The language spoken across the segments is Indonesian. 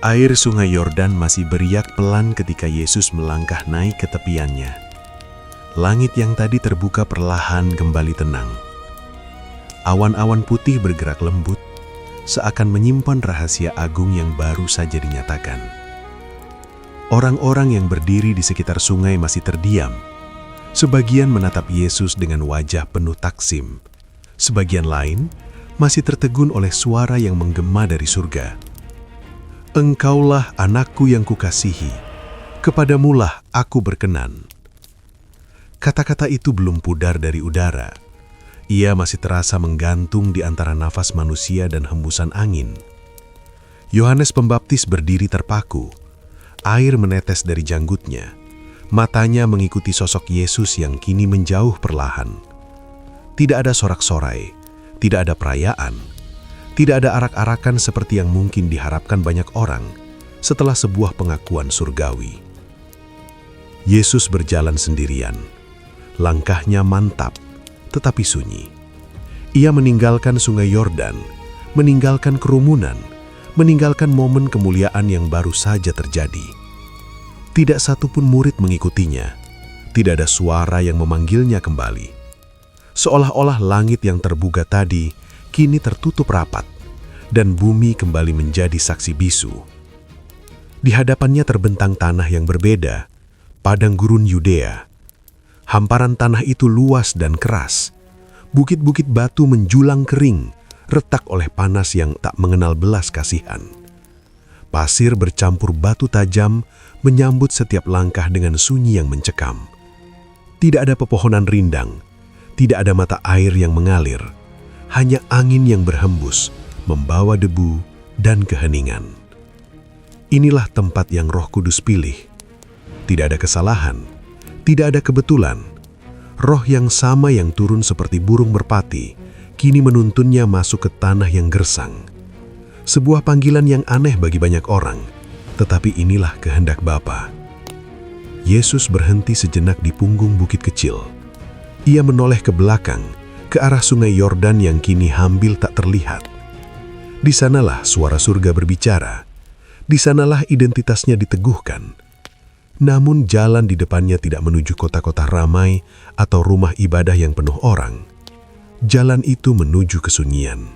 Air sungai Yordan masih beriak pelan ketika Yesus melangkah naik ke tepiannya. Langit yang tadi terbuka perlahan kembali tenang. Awan-awan putih bergerak lembut, seakan menyimpan rahasia agung yang baru saja dinyatakan. Orang-orang yang berdiri di sekitar sungai masih terdiam. Sebagian menatap Yesus dengan wajah penuh taksim. Sebagian lain masih tertegun oleh suara yang menggema dari surga. Engkaulah anakku yang kukasihi, kepadamulah aku berkenan. Kata-kata itu belum pudar dari udara. Ia masih terasa menggantung di antara nafas manusia dan hembusan angin. Yohanes Pembaptis berdiri terpaku. Air menetes dari janggutnya. Matanya mengikuti sosok Yesus yang kini menjauh perlahan. Tidak ada sorak-sorai, tidak ada perayaan, tidak ada arak-arakan seperti yang mungkin diharapkan banyak orang setelah sebuah pengakuan surgawi. Yesus berjalan sendirian. Langkahnya mantap, tetapi sunyi. Ia meninggalkan sungai Yordan, meninggalkan kerumunan, meninggalkan momen kemuliaan yang baru saja terjadi. Tidak satupun murid mengikutinya, tidak ada suara yang memanggilnya kembali. Seolah-olah langit yang terbuka tadi kini tertutup rapat, dan bumi kembali menjadi saksi bisu. Di hadapannya terbentang tanah yang berbeda, padang gurun Yudea. Hamparan tanah itu luas dan keras. Bukit-bukit batu menjulang kering, retak oleh panas yang tak mengenal belas kasihan. Pasir bercampur batu tajam menyambut setiap langkah dengan sunyi yang mencekam. Tidak ada pepohonan rindang, tidak ada mata air yang mengalir, hanya angin yang berhembus, membawa debu dan keheningan. Inilah tempat yang Roh Kudus pilih. Tidak ada kesalahan, tidak ada kebetulan. Roh yang sama yang turun seperti burung merpati, kini menuntunnya masuk ke tanah yang gersang. Sebuah panggilan yang aneh bagi banyak orang, tetapi inilah kehendak Bapa. Yesus berhenti sejenak di punggung bukit kecil. Ia menoleh ke belakang, ke arah sungai Yordan yang kini hambil tak terlihat. Di sanalah suara surga berbicara. Di sanalah identitasnya diteguhkan. Namun jalan di depannya tidak menuju kota-kota ramai atau rumah ibadah yang penuh orang. Jalan itu menuju kesunyian.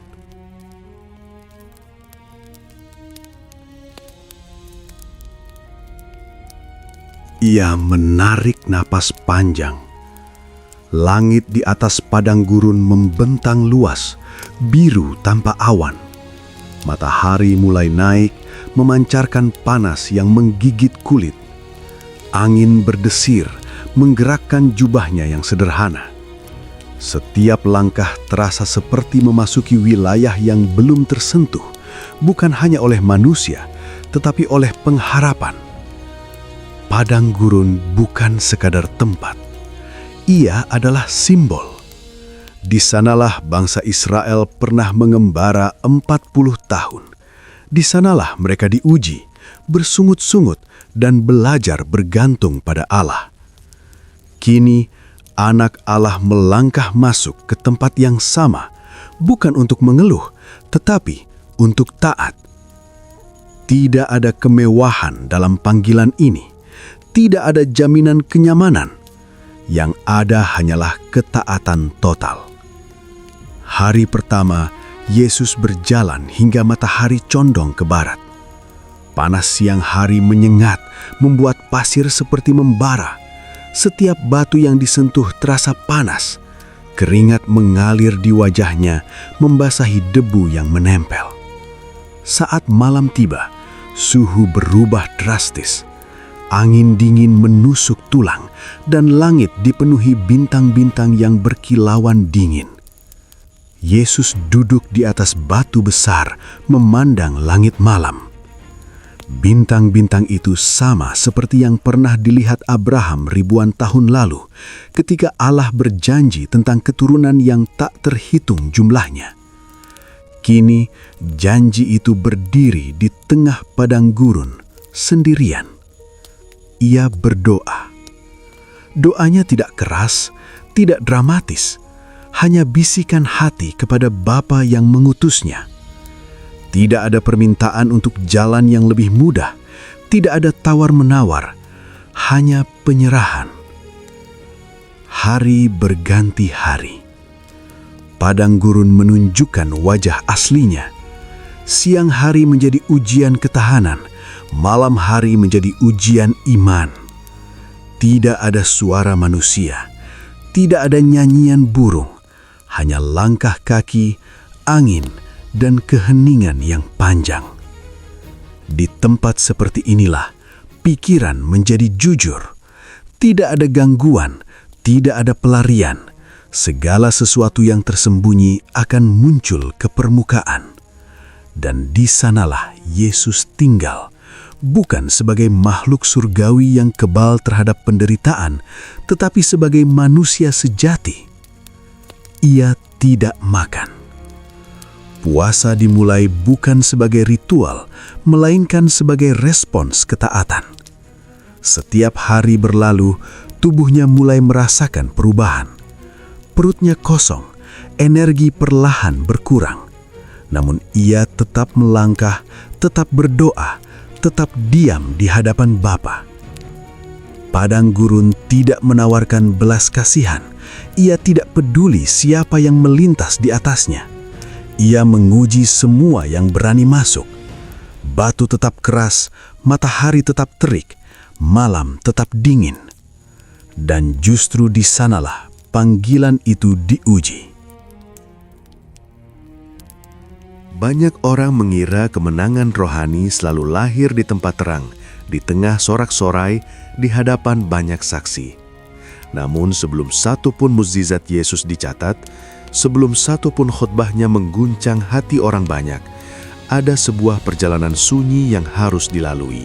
Ia menarik napas panjang. Langit di atas padang gurun membentang luas, biru tanpa awan. Matahari mulai naik, memancarkan panas yang menggigit kulit. Angin berdesir, menggerakkan jubahnya yang sederhana. Setiap langkah terasa seperti memasuki wilayah yang belum tersentuh, bukan hanya oleh manusia, tetapi oleh pengharapan. Padang gurun bukan sekadar tempat. Ia adalah simbol. Di sanalah bangsa Israel pernah mengembara 40 tahun. Di sanalah mereka diuji, bersungut-sungut, dan belajar bergantung pada Allah. Kini, anak Allah melangkah masuk ke tempat yang sama, bukan untuk mengeluh, tetapi untuk taat. Tidak ada kemewahan dalam panggilan ini. Tidak ada jaminan kenyamanan. Yang ada hanyalah ketaatan total. Hari pertama, Yesus berjalan hingga matahari condong ke barat. Panas siang hari menyengat, membuat pasir seperti membara. Setiap batu yang disentuh terasa panas. Keringat mengalir di wajahnya, membasahi debu yang menempel. Saat malam tiba, suhu berubah drastis. Angin dingin menusuk tulang, dan langit dipenuhi bintang-bintang yang berkilauan dingin. Yesus duduk di atas batu besar, memandang langit malam. Bintang-bintang itu sama seperti yang pernah dilihat Abraham ribuan tahun lalu, ketika Allah berjanji tentang keturunan yang tak terhitung jumlahnya. Kini, janji itu berdiri di tengah padang gurun, sendirian. Ia berdoa. Doanya tidak keras, tidak dramatis, hanya bisikan hati kepada Bapa yang mengutusnya. Tidak ada permintaan untuk jalan yang lebih mudah, tidak ada tawar-menawar, hanya penyerahan. Hari berganti hari. Padang gurun menunjukkan wajah aslinya. Siang hari menjadi ujian ketahanan, malam hari menjadi ujian iman. Tidak ada suara manusia, tidak ada nyanyian burung, hanya langkah kaki, angin, dan keheningan yang panjang. Di tempat seperti inilah, pikiran menjadi jujur. Tidak ada gangguan, tidak ada pelarian. Segala sesuatu yang tersembunyi akan muncul ke permukaan. Dan di sanalah Yesus tinggal, bukan sebagai makhluk surgawi yang kebal terhadap penderitaan, tetapi sebagai manusia sejati. Ia tidak makan. Puasa dimulai bukan sebagai ritual, melainkan sebagai respons ketaatan. Setiap hari berlalu, tubuhnya mulai merasakan perubahan. Perutnya kosong, energi perlahan berkurang. Namun ia tetap melangkah, tetap berdoa, tetap diam di hadapan Bapa. Padang gurun tidak menawarkan belas kasihan. Ia tidak peduli siapa yang melintas di atasnya. Ia menguji semua yang berani masuk. Batu tetap keras, matahari tetap terik, malam tetap dingin. Dan justru di sanalah panggilan itu diuji. Banyak orang mengira kemenangan rohani selalu lahir di tempat terang, di tengah sorak-sorai, di hadapan banyak saksi. Namun sebelum satu pun mukjizat Yesus dicatat, sebelum satu pun khotbahnya mengguncang hati orang banyak, ada sebuah perjalanan sunyi yang harus dilalui.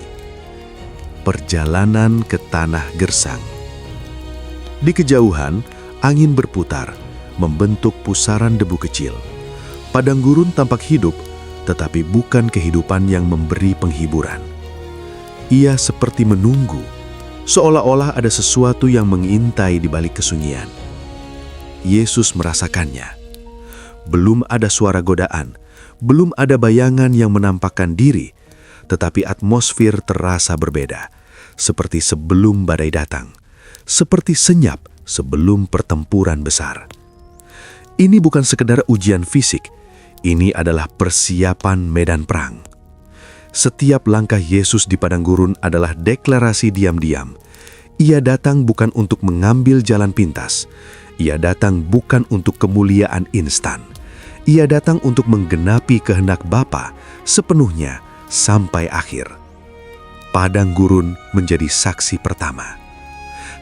Perjalanan ke tanah gersang. Di kejauhan, angin berputar, membentuk pusaran debu kecil. Padang gurun tampak hidup, tetapi bukan kehidupan yang memberi penghiburan. Ia seperti menunggu, seolah-olah ada sesuatu yang mengintai di balik kesunyian. Yesus merasakannya. Belum ada suara godaan, belum ada bayangan yang menampakkan diri, tetapi atmosfer terasa berbeda, seperti sebelum badai datang, seperti senyap sebelum pertempuran besar. Ini bukan sekedar ujian fisik, ini adalah persiapan medan perang. Setiap langkah Yesus di padang gurun adalah deklarasi diam-diam. Ia datang bukan untuk mengambil jalan pintas. Ia datang bukan untuk kemuliaan instan. Ia datang untuk menggenapi kehendak Bapa sepenuhnya sampai akhir. Padang gurun menjadi saksi pertama.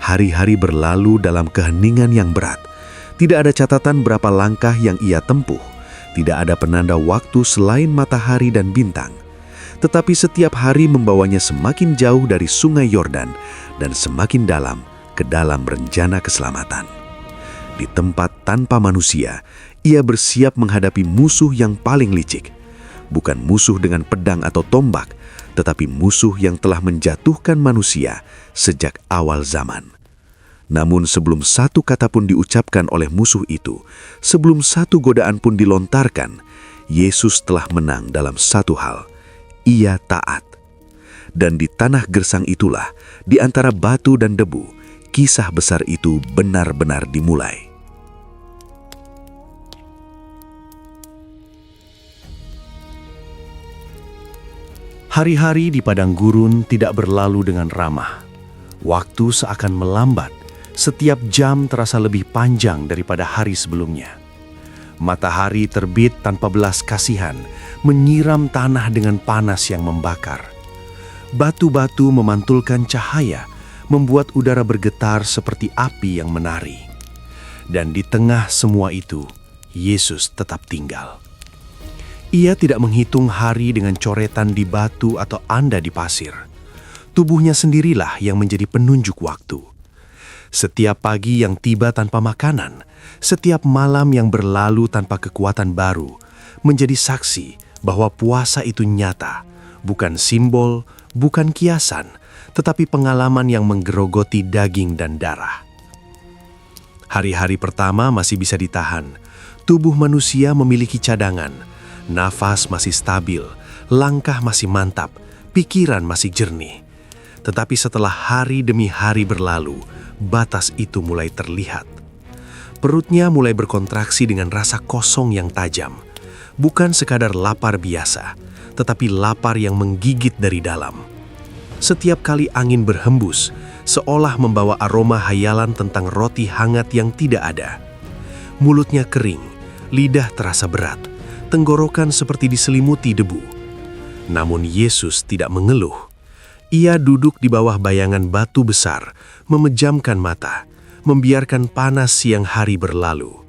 Hari-hari berlalu dalam keheningan yang berat. Tidak ada catatan berapa langkah yang ia tempuh. Tidak ada penanda waktu selain matahari dan bintang. Tetapi setiap hari membawanya semakin jauh dari sungai Yordan dan semakin dalam ke dalam rencana keselamatan. Di tempat tanpa manusia, ia bersiap menghadapi musuh yang paling licik. Bukan musuh dengan pedang atau tombak, tetapi musuh yang telah menjatuhkan manusia sejak awal zaman. Namun sebelum satu kata pun diucapkan oleh musuh itu, sebelum satu godaan pun dilontarkan, Yesus telah menang dalam satu hal. Ia taat. Dan di tanah gersang itulah, di antara batu dan debu, kisah besar itu benar-benar dimulai. Hari-hari di padang gurun tidak berlalu dengan ramah. Waktu seakan melambat. Setiap jam terasa lebih panjang daripada hari sebelumnya. Matahari terbit tanpa belas kasihan, menyiram tanah dengan panas yang membakar. Batu-batu memantulkan cahaya, membuat udara bergetar seperti api yang menari. Dan di tengah semua itu, Yesus tetap tinggal. Ia tidak menghitung hari dengan coretan di batu atau anda di pasir. Tubuhnya sendirilah yang menjadi penunjuk waktu. Setiap pagi yang tiba tanpa makanan, setiap malam yang berlalu tanpa kekuatan baru, menjadi saksi bahwa puasa itu nyata, bukan simbol, bukan kiasan, tetapi pengalaman yang menggerogoti daging dan darah. Hari-hari pertama masih bisa ditahan. Tubuh manusia memiliki cadangan. Nafas masih stabil, langkah masih mantap, pikiran masih jernih. Tetapi setelah hari demi hari berlalu, batas itu mulai terlihat. Perutnya mulai berkontraksi dengan rasa kosong yang tajam. Bukan sekadar lapar biasa, tetapi lapar yang menggigit dari dalam. Setiap kali angin berhembus, seolah membawa aroma hayalan tentang roti hangat yang tidak ada. Mulutnya kering, lidah terasa berat, tenggorokan seperti diselimuti debu. Namun Yesus tidak mengeluh. Ia duduk di bawah bayangan batu besar, memejamkan mata, membiarkan panas siang hari berlalu.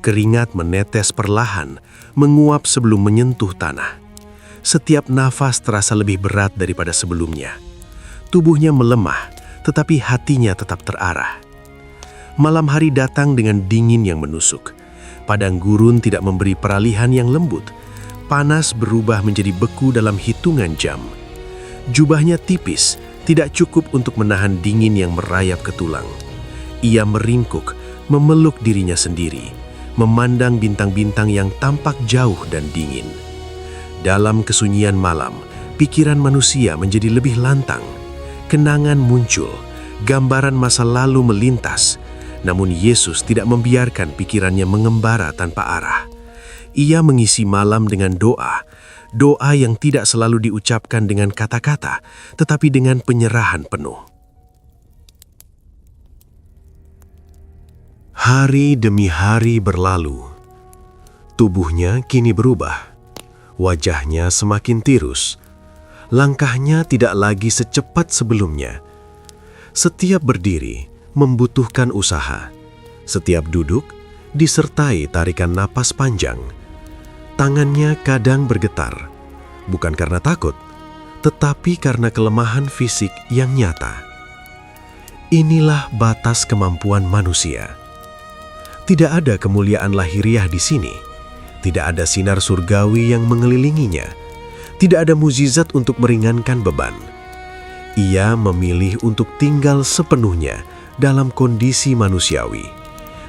Keringat menetes perlahan, menguap sebelum menyentuh tanah. Setiap nafas terasa lebih berat daripada sebelumnya. Tubuhnya melemah, tetapi hatinya tetap terarah. Malam hari datang dengan dingin yang menusuk. Padang gurun tidak memberi peralihan yang lembut. Panas berubah menjadi beku dalam hitungan jam. Jubahnya tipis, tidak cukup untuk menahan dingin yang merayap ke tulang. Ia meringkuk, memeluk dirinya sendiri, memandang bintang-bintang yang tampak jauh dan dingin. Dalam kesunyian malam, pikiran manusia menjadi lebih lantang. Kenangan muncul, gambaran masa lalu melintas, namun Yesus tidak membiarkan pikirannya mengembara tanpa arah. Ia mengisi malam dengan doa yang tidak selalu diucapkan dengan kata-kata, tetapi dengan penyerahan penuh. Hari demi hari berlalu. Tubuhnya kini berubah. Wajahnya semakin tirus. Langkahnya tidak lagi secepat sebelumnya. Setiap berdiri membutuhkan usaha. Setiap duduk disertai tarikan napas panjang. Tangannya kadang bergetar, bukan karena takut, tetapi karena kelemahan fisik yang nyata. Inilah batas kemampuan manusia. Tidak ada kemuliaan lahiriah di sini. Tidak ada sinar surgawi yang mengelilinginya. Tidak ada mukjizat untuk meringankan beban. Ia memilih untuk tinggal sepenuhnya dalam kondisi manusiawi.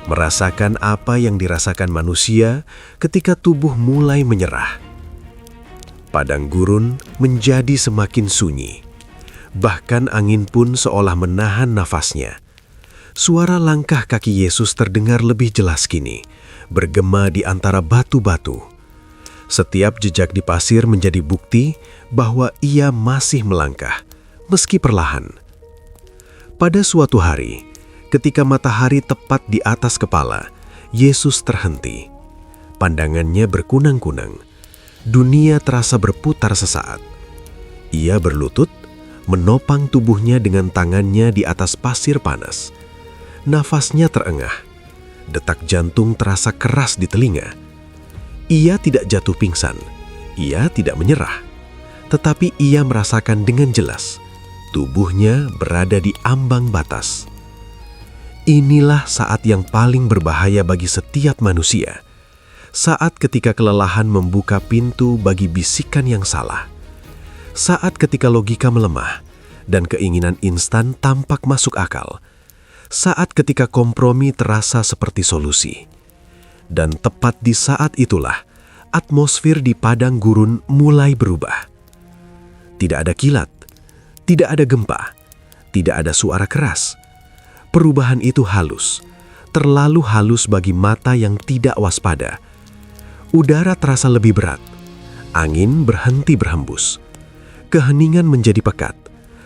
Merasakan apa yang dirasakan manusia ketika tubuh mulai menyerah. Padang gurun menjadi semakin sunyi. Bahkan angin pun seolah menahan nafasnya. Suara langkah kaki Yesus terdengar lebih jelas kini, bergema di antara batu-batu. Setiap jejak di pasir menjadi bukti bahwa ia masih melangkah, meski perlahan. Pada suatu hari, ketika matahari tepat di atas kepala, Yesus terhenti. Pandangannya berkunang-kunang. Dunia terasa berputar sesaat. Ia berlutut, menopang tubuhnya dengan tangannya di atas pasir panas. Nafasnya terengah. Detak jantung terasa keras di telinga. Ia tidak jatuh pingsan. Ia tidak menyerah. Tetapi ia merasakan dengan jelas, tubuhnya berada di ambang batas. Inilah saat yang paling berbahaya bagi setiap manusia. Saat ketika kelelahan membuka pintu bagi bisikan yang salah. Saat ketika logika melemah dan keinginan instan tampak masuk akal. Saat ketika kompromi terasa seperti solusi. Dan tepat di saat itulah, atmosfer di padang gurun mulai berubah. Tidak ada kilat, tidak ada gempa, tidak ada suara keras. Perubahan itu halus, terlalu halus bagi mata yang tidak waspada. Udara terasa lebih berat, angin berhenti berhembus. Keheningan menjadi pekat,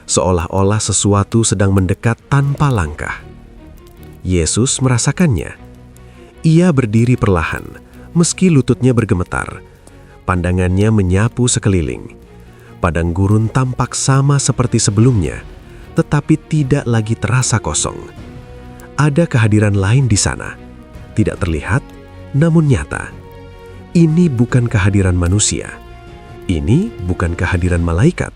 seolah-olah sesuatu sedang mendekat tanpa langkah. Yesus merasakannya. Ia berdiri perlahan, meski lututnya bergemetar. Pandangannya menyapu sekeliling. Padang gurun tampak sama seperti sebelumnya, tetapi tidak lagi terasa kosong. Ada kehadiran lain di sana, tidak terlihat, namun nyata. Ini bukan kehadiran manusia. Ini bukan kehadiran malaikat.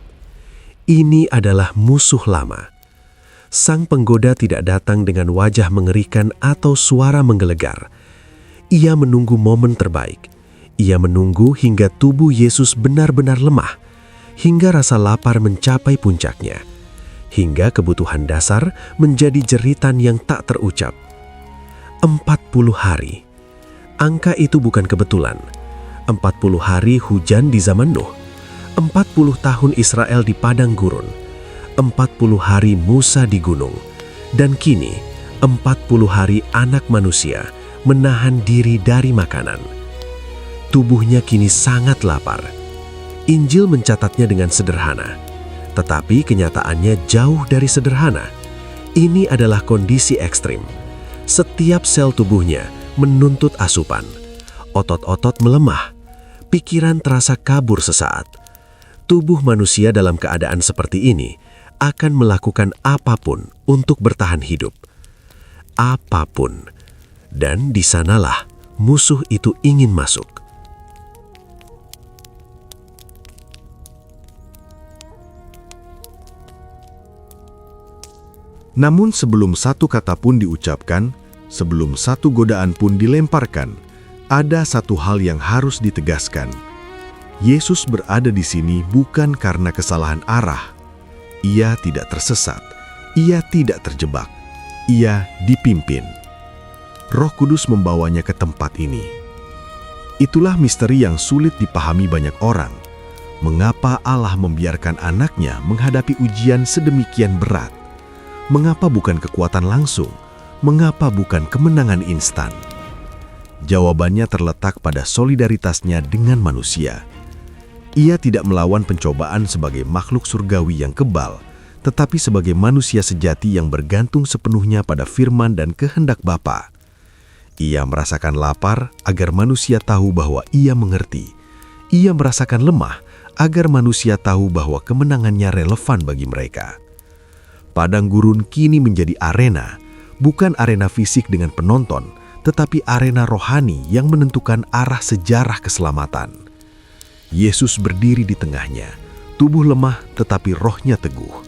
Ini adalah musuh lama. Sang penggoda tidak datang dengan wajah mengerikan atau suara menggelegar. Ia menunggu momen terbaik. Ia menunggu hingga tubuh Yesus benar-benar lemah, hingga rasa lapar mencapai puncaknya, hingga kebutuhan dasar menjadi jeritan yang tak terucap. 40 hari. Angka itu bukan kebetulan. 40 hari hujan di zaman Nuh, 40 tahun Israel di padang gurun, 40 hari Musa di gunung, dan kini 40 hari anak manusia menahan diri dari makanan. Tubuhnya kini sangat lapar. Injil mencatatnya dengan sederhana, tetapi kenyataannya jauh dari sederhana. Ini adalah kondisi ekstrim. Setiap sel tubuhnya menuntut asupan. Otot-otot melemah, pikiran terasa kabur sesaat. Tubuh manusia dalam keadaan seperti ini akan melakukan apapun untuk bertahan hidup. Apapun. Dan di sanalah musuh itu ingin masuk. Namun sebelum satu kata pun diucapkan, sebelum satu godaan pun dilemparkan, ada satu hal yang harus ditegaskan. Yesus berada di sini bukan karena kesalahan arah. Ia tidak tersesat, ia tidak terjebak, ia dipimpin. Roh Kudus membawanya ke tempat ini. Itulah misteri yang sulit dipahami banyak orang. Mengapa Allah membiarkan anaknya menghadapi ujian sedemikian berat? Mengapa bukan kekuatan langsung? Mengapa bukan kemenangan instan? Jawabannya terletak pada solidaritasnya dengan manusia. Ia tidak melawan pencobaan sebagai makhluk surgawi yang kebal, tetapi sebagai manusia sejati yang bergantung sepenuhnya pada firman dan kehendak Bapa. Ia merasakan lapar agar manusia tahu bahwa ia mengerti. Ia merasakan lemah agar manusia tahu bahwa kemenangannya relevan bagi mereka. Padang gurun kini menjadi arena, bukan arena fisik dengan penonton, tetapi arena rohani yang menentukan arah sejarah keselamatan. Yesus berdiri di tengahnya, tubuh lemah tetapi rohnya teguh.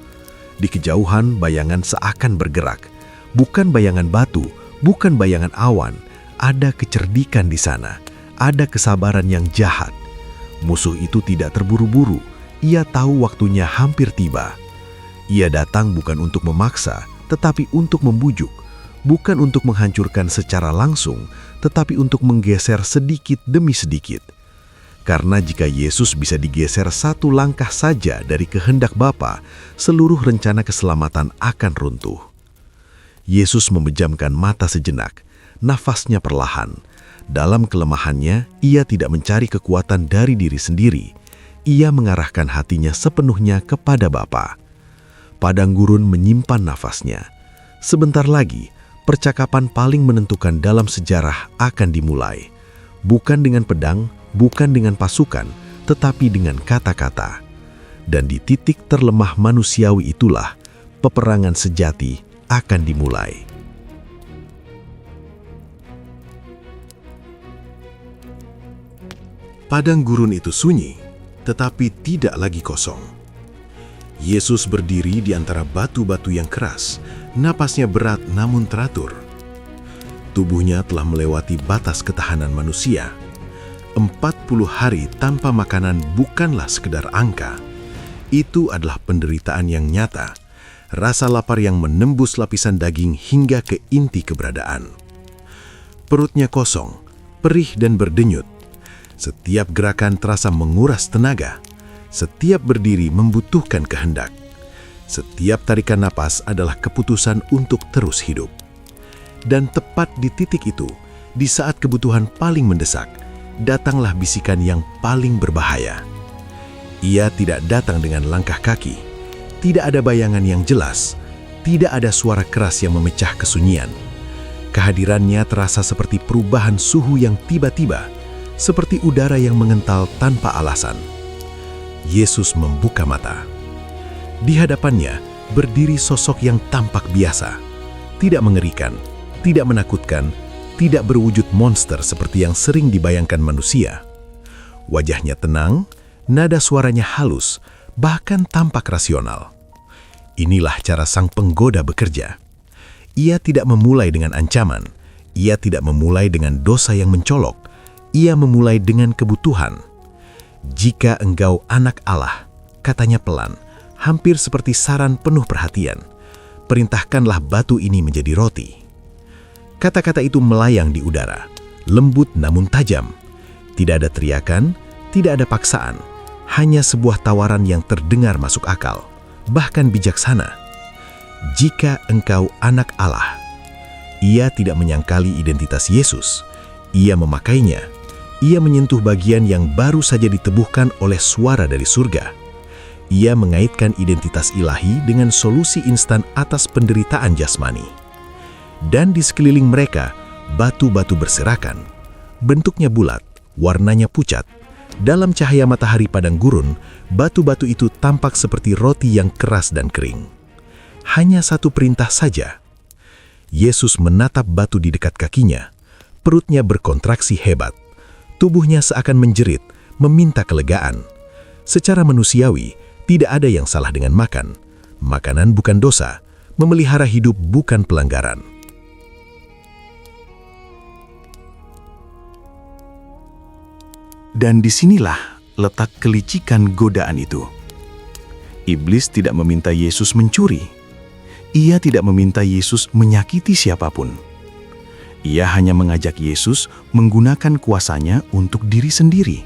Di kejauhan bayangan seakan bergerak, bukan bayangan batu, bukan bayangan awan. Ada kecerdikan di sana, ada kesabaran yang jahat. Musuh itu tidak terburu-buru, ia tahu waktunya hampir tiba. Ia datang bukan untuk memaksa, tetapi untuk membujuk, bukan untuk menghancurkan secara langsung, tetapi untuk menggeser sedikit demi sedikit. Karena jika Yesus bisa digeser satu langkah saja dari kehendak Bapa, seluruh rencana keselamatan akan runtuh. Yesus memejamkan mata sejenak, nafasnya perlahan. Dalam kelemahannya, ia tidak mencari kekuatan dari diri sendiri. Ia mengarahkan hatinya sepenuhnya kepada Bapa. Padang gurun menyimpan nafasnya. Sebentar lagi, percakapan paling menentukan dalam sejarah akan dimulai. Bukan dengan pedang, bukan dengan pasukan, tetapi dengan kata-kata. Dan di titik terlemah manusiawi itulah, peperangan sejati akan dimulai. Padang gurun itu sunyi, tetapi tidak lagi kosong. Yesus berdiri di antara batu-batu yang keras, napasnya berat namun teratur. Tubuhnya telah melewati batas ketahanan manusia. 40 hari tanpa makanan bukanlah sekedar angka. Itu adalah penderitaan yang nyata, rasa lapar yang menembus lapisan daging hingga ke inti keberadaan. Perutnya kosong, perih dan berdenyut. Setiap gerakan terasa menguras tenaga. Setiap berdiri membutuhkan kehendak. Setiap tarikan napas adalah keputusan untuk terus hidup. Dan tepat di titik itu, di saat kebutuhan paling mendesak, datanglah bisikan yang paling berbahaya. Ia tidak datang dengan langkah kaki. Tidak ada bayangan yang jelas. Tidak ada suara keras yang memecah kesunyian. Kehadirannya terasa seperti perubahan suhu yang tiba-tiba, seperti udara yang mengental tanpa alasan. Yesus membuka mata. Di hadapannya berdiri sosok yang tampak biasa, tidak mengerikan, tidak menakutkan, tidak berwujud monster seperti yang sering dibayangkan manusia. Wajahnya tenang, nada suaranya halus, bahkan tampak rasional. Inilah cara sang penggoda bekerja. Ia tidak memulai dengan ancaman, ia tidak memulai dengan dosa yang mencolok, ia memulai dengan kebutuhan. Jika engkau anak Allah, katanya pelan, hampir seperti saran penuh perhatian, perintahkanlah batu ini menjadi roti. Kata-kata itu melayang di udara, lembut namun tajam. Tidak ada teriakan, tidak ada paksaan, hanya sebuah tawaran yang terdengar masuk akal, bahkan bijaksana. Jika engkau anak Allah. Ia tidak menyangkali identitas Yesus. Ia memakainya. Ia menyentuh bagian yang baru saja ditebuhkan oleh suara dari surga. Ia mengaitkan identitas ilahi dengan solusi instan atas penderitaan jasmani. Dan di sekeliling mereka, batu-batu berserakan. Bentuknya bulat, warnanya pucat. Dalam cahaya matahari padang gurun, batu-batu itu tampak seperti roti yang keras dan kering. Hanya satu perintah saja. Yesus menatap batu di dekat kakinya. Perutnya berkontraksi hebat. Tubuhnya seakan menjerit, meminta kelegaan. Secara manusiawi, tidak ada yang salah dengan makan. Makanan bukan dosa, memelihara hidup bukan pelanggaran. Dan disinilah letak kelicikan godaan itu. Iblis tidak meminta Yesus mencuri. Ia tidak meminta Yesus menyakiti siapapun. Ia hanya mengajak Yesus menggunakan kuasanya untuk diri sendiri,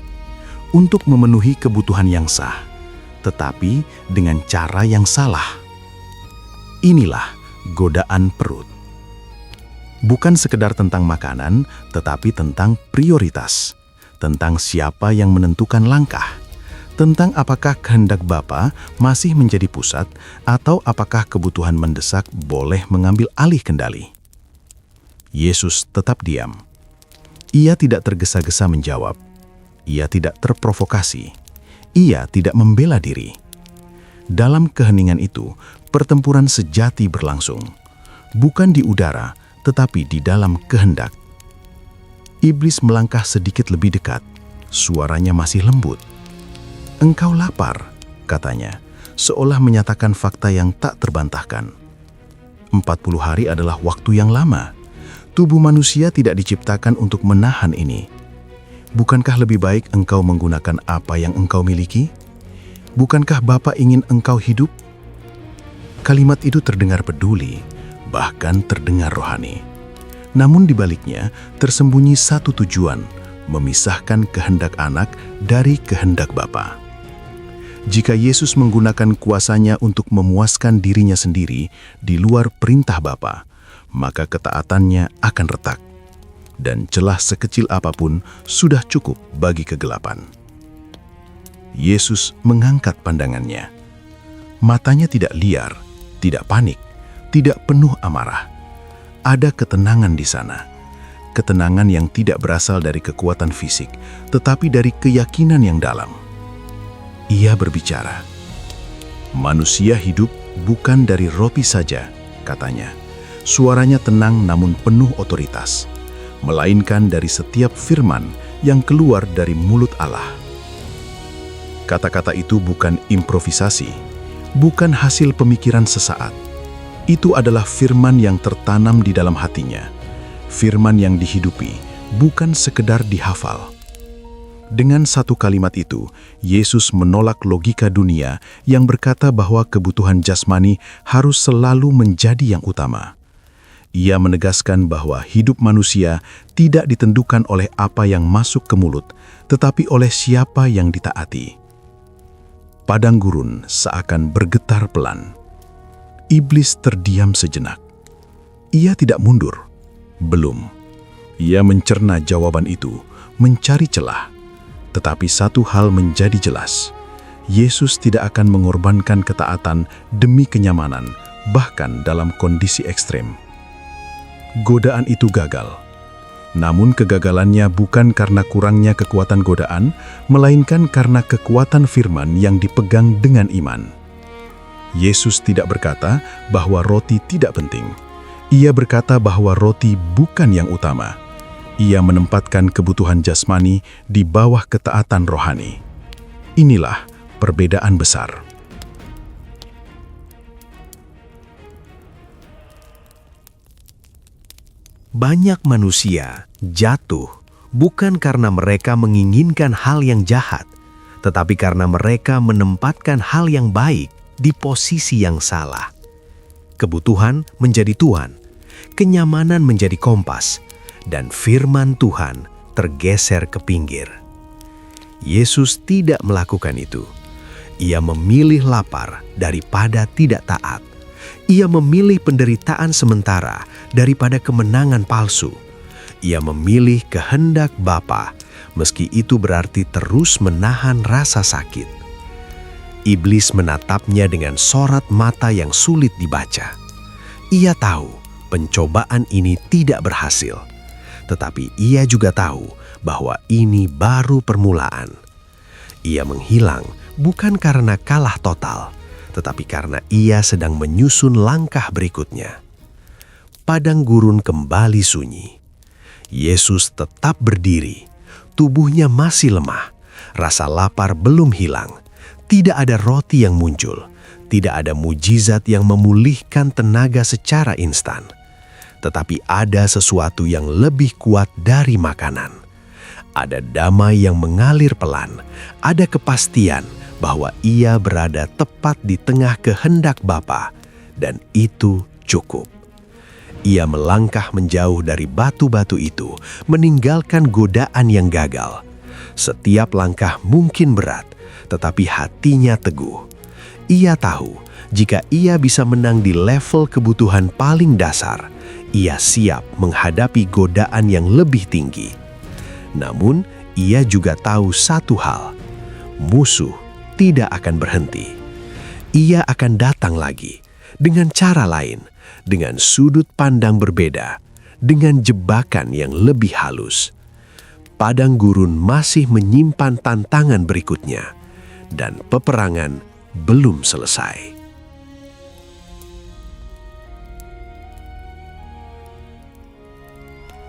untuk memenuhi kebutuhan yang sah, tetapi dengan cara yang salah. Inilah godaan perut. Bukan sekedar tentang makanan, tetapi tentang prioritas, tentang siapa yang menentukan langkah, tentang apakah kehendak Bapa masih menjadi pusat atau apakah kebutuhan mendesak boleh mengambil alih kendali. Yesus tetap diam. Ia tidak tergesa-gesa menjawab. Ia tidak terprovokasi. Ia tidak membela diri. Dalam keheningan itu, pertempuran sejati berlangsung. Bukan di udara, tetapi di dalam kehendak. Iblis melangkah sedikit lebih dekat. Suaranya masih lembut. "Engkau lapar," katanya, seolah menyatakan fakta yang tak terbantahkan. 40 hari adalah waktu yang lama. Tubuh manusia tidak diciptakan untuk menahan ini. Bukankah lebih baik engkau menggunakan apa yang engkau miliki? Bukankah Bapa ingin engkau hidup? Kalimat itu terdengar peduli, bahkan terdengar rohani. Namun di baliknya tersembunyi satu tujuan, memisahkan kehendak anak dari kehendak Bapa. Jika Yesus menggunakan kuasanya untuk memuaskan dirinya sendiri di luar perintah Bapa, maka ketaatannya akan retak, dan celah sekecil apapun sudah cukup bagi kegelapan. Yesus mengangkat pandangannya. Matanya tidak liar, tidak panik, tidak penuh amarah. Ada ketenangan di sana. Ketenangan yang tidak berasal dari kekuatan fisik, tetapi dari keyakinan yang dalam. Ia berbicara. "Manusia hidup bukan dari roti saja," katanya. Suaranya tenang namun penuh otoritas, melainkan dari setiap firman yang keluar dari mulut Allah. Kata-kata itu bukan improvisasi, bukan hasil pemikiran sesaat. Itu adalah firman yang tertanam di dalam hatinya, firman yang dihidupi, bukan sekedar dihafal. Dengan satu kalimat itu, Yesus menolak logika dunia yang berkata bahwa kebutuhan jasmani harus selalu menjadi yang utama. Ia menegaskan bahwa hidup manusia tidak ditentukan oleh apa yang masuk ke mulut, tetapi oleh siapa yang ditaati. Padang gurun seakan bergetar pelan. Iblis terdiam sejenak. Ia tidak mundur. Belum. Ia mencerna jawaban itu, mencari celah. Tetapi satu hal menjadi jelas. Yesus tidak akan mengorbankan ketaatan demi kenyamanan, bahkan dalam kondisi ekstrem. Godaan itu gagal. Namun kegagalannya bukan karena kurangnya kekuatan godaan, melainkan karena kekuatan firman yang dipegang dengan iman. Yesus tidak berkata bahwa roti tidak penting. Ia berkata bahwa roti bukan yang utama. Ia menempatkan kebutuhan jasmani di bawah ketaatan rohani. Inilah perbedaan besar. Banyak manusia jatuh bukan karena mereka menginginkan hal yang jahat, tetapi karena mereka menempatkan hal yang baik di posisi yang salah. Kebutuhan menjadi tuan, kenyamanan menjadi kompas, dan firman Tuhan tergeser ke pinggir. Yesus tidak melakukan itu. Ia memilih lapar daripada tidak taat. Ia memilih penderitaan sementara daripada kemenangan palsu. Ia memilih kehendak Bapa, meski itu berarti terus menahan rasa sakit. Iblis menatapnya dengan sorot mata yang sulit dibaca. Ia tahu pencobaan ini tidak berhasil, tetapi ia juga tahu bahwa ini baru permulaan. Ia menghilang bukan karena kalah total, tetapi karena ia sedang menyusun langkah berikutnya. Padang gurun kembali sunyi. Yesus tetap berdiri. Tubuhnya masih lemah. Rasa lapar belum hilang. Tidak ada roti yang muncul. Tidak ada mujizat yang memulihkan tenaga secara instan. Tetapi ada sesuatu yang lebih kuat dari makanan. Ada damai yang mengalir pelan. Ada kepastian bahwa ia berada tepat di tengah kehendak Bapa, dan itu cukup. Ia melangkah menjauh dari batu-batu itu, meninggalkan godaan yang gagal. Setiap langkah mungkin berat, tetapi hatinya teguh. Ia tahu, jika ia bisa menang di level kebutuhan paling dasar, ia siap menghadapi godaan yang lebih tinggi. Namun, ia juga tahu satu hal, musuh tidak akan berhenti. Ia akan datang lagi, dengan cara lain, dengan sudut pandang berbeda, dengan jebakan yang lebih halus. Padang gurun masih menyimpan tantangan berikutnya, dan peperangan belum selesai.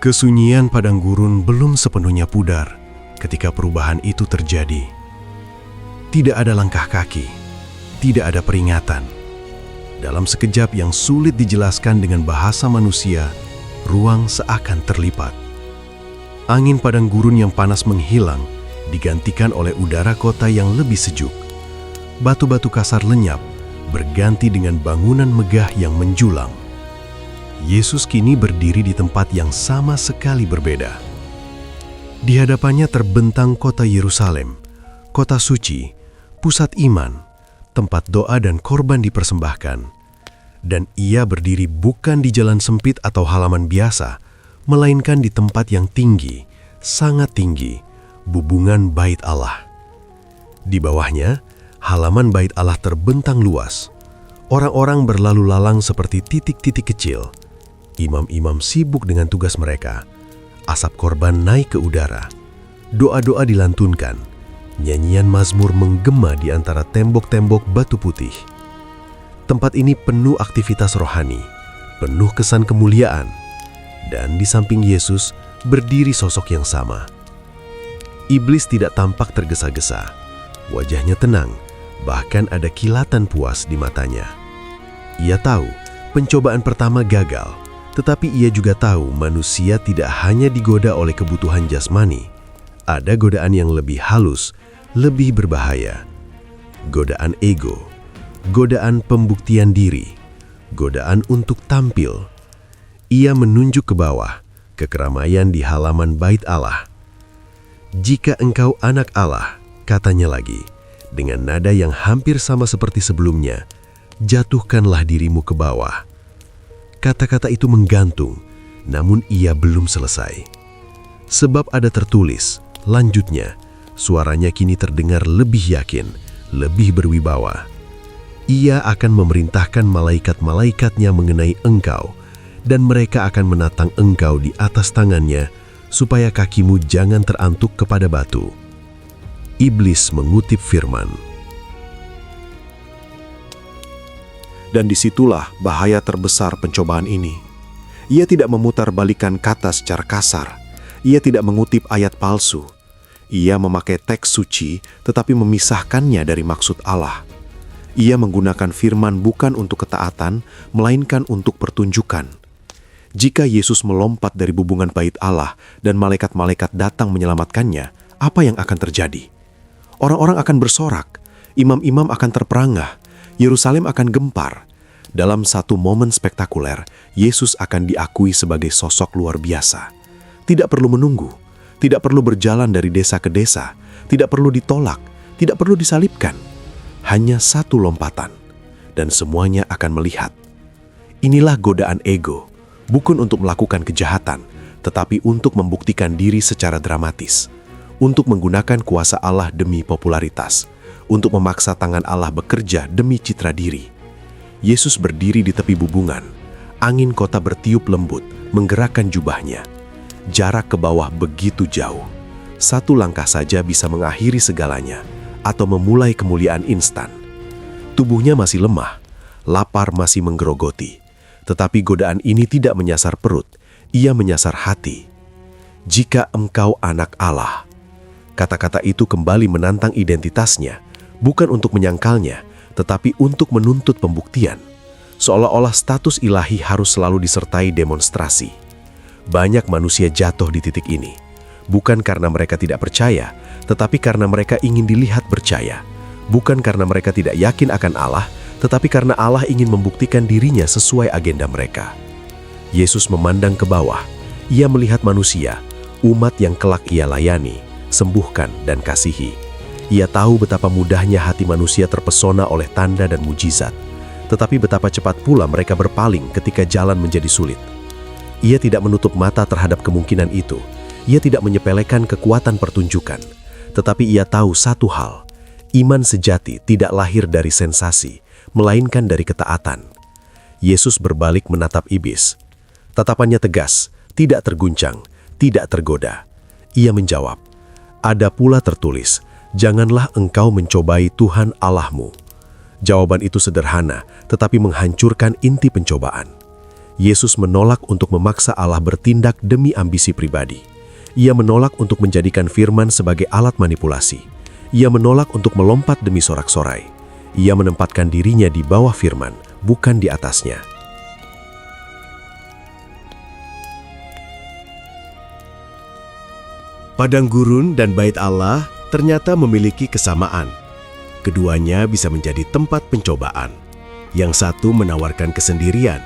Kesunyian padang gurun belum sepenuhnya pudar ketika perubahan itu terjadi. Tidak ada langkah kaki, tidak ada peringatan. Dalam sekejap yang sulit dijelaskan dengan bahasa manusia, ruang seakan terlipat. Angin padang gurun yang panas menghilang, digantikan oleh udara kota yang lebih sejuk. Batu-batu kasar lenyap, berganti dengan bangunan megah yang menjulang. Yesus kini berdiri di tempat yang sama sekali berbeda. Di hadapannya terbentang kota Yerusalem, kota suci, pusat iman, tempat doa dan korban dipersembahkan. Dan ia berdiri bukan di jalan sempit atau halaman biasa, melainkan di tempat yang tinggi, sangat tinggi, bubungan Bait Allah. Di bawahnya, halaman Bait Allah terbentang luas. Orang-orang berlalu lalang seperti titik-titik kecil. Imam-imam sibuk dengan tugas mereka. Asap korban naik ke udara. Doa-doa dilantunkan. Nyanyian mazmur menggema di antara tembok-tembok batu putih. Tempat ini penuh aktivitas rohani, penuh kesan kemuliaan. Dan di samping Yesus berdiri sosok yang sama. Iblis tidak tampak tergesa-gesa. Wajahnya tenang, bahkan ada kilatan puas di matanya. Ia tahu pencobaan pertama gagal. Tetapi ia juga tahu manusia tidak hanya digoda oleh kebutuhan jasmani. Ada godaan yang lebih halus, lebih berbahaya. Godaan ego, godaan pembuktian diri, godaan untuk tampil. Ia menunjuk ke bawah, ke keramaian di halaman Bait Allah. "Jika engkau anak Allah," katanya lagi, dengan nada yang hampir sama seperti sebelumnya, "jatuhkanlah dirimu ke bawah." Kata-kata itu menggantung, namun ia belum selesai. Sebab ada tertulis, lanjutnya, suaranya kini terdengar lebih yakin, lebih berwibawa. Ia akan memerintahkan malaikat-malaikatnya mengenai engkau, dan mereka akan menatang engkau di atas tangannya, supaya kakimu jangan terantuk kepada batu. Iblis mengutip firman. Dan disitulah bahaya terbesar pencobaan ini. Ia tidak memutarbalikkan kata secara kasar. Ia tidak mengutip ayat palsu. Ia memakai teks suci, tetapi memisahkannya dari maksud Allah. Ia menggunakan firman bukan untuk ketaatan, melainkan untuk pertunjukan. Jika Yesus melompat dari bubungan Bait Allah dan malaikat-malaikat datang menyelamatkannya, apa yang akan terjadi? Orang-orang akan bersorak, imam-imam akan terperangah, Yerusalem akan gempar. Dalam satu momen spektakuler, Yesus akan diakui sebagai sosok luar biasa. Tidak perlu menunggu, tidak perlu berjalan dari desa ke desa, tidak perlu ditolak, tidak perlu disalibkan. Hanya satu lompatan, dan semuanya akan melihat. Inilah godaan ego, bukan untuk melakukan kejahatan, tetapi untuk membuktikan diri secara dramatis, untuk menggunakan kuasa Allah demi popularitas, untuk memaksa tangan Allah bekerja demi citra diri. Yesus berdiri di tepi bubungan, angin kota bertiup lembut, menggerakkan jubahnya. Jarak ke bawah begitu jauh. Satu langkah saja bisa mengakhiri segalanya, atau memulai kemuliaan instan. Tubuhnya masih lemah, lapar masih menggerogoti. Tetapi godaan ini tidak menyasar perut, ia menyasar hati. Jika engkau anak Allah. Kata-kata itu kembali menantang identitasnya, bukan untuk menyangkalnya, tetapi untuk menuntut pembuktian. Seolah-olah status ilahi harus selalu disertai demonstrasi. Banyak manusia jatuh di titik ini, bukan karena mereka tidak percaya, tetapi karena mereka ingin dilihat percaya. Bukan karena mereka tidak yakin akan Allah, tetapi karena Allah ingin membuktikan dirinya sesuai agenda mereka. Yesus memandang ke bawah. Ia melihat manusia, umat yang kelak ia layani, sembuhkan, dan kasihi. Ia tahu betapa mudahnya hati manusia terpesona oleh tanda dan mujizat, tetapi betapa cepat pula mereka berpaling ketika jalan menjadi sulit. Ia tidak menutup mata terhadap kemungkinan itu. Ia tidak menyepelekan kekuatan pertunjukan. Tetapi ia tahu satu hal, iman sejati tidak lahir dari sensasi, melainkan dari ketaatan. Yesus berbalik menatap iblis. Tatapannya tegas, tidak terguncang, tidak tergoda. Ia menjawab, "Ada pula tertulis, janganlah engkau mencobai Tuhan Allahmu." Jawaban itu sederhana, tetapi menghancurkan inti pencobaan. Yesus menolak untuk memaksa Allah bertindak demi ambisi pribadi. Ia menolak untuk menjadikan firman sebagai alat manipulasi. Ia menolak untuk melompat demi sorak-sorai. Ia menempatkan dirinya di bawah firman, bukan di atasnya. Padang gurun dan bait Allah ternyata memiliki kesamaan. Keduanya bisa menjadi tempat pencobaan. Yang satu menawarkan kesendirian,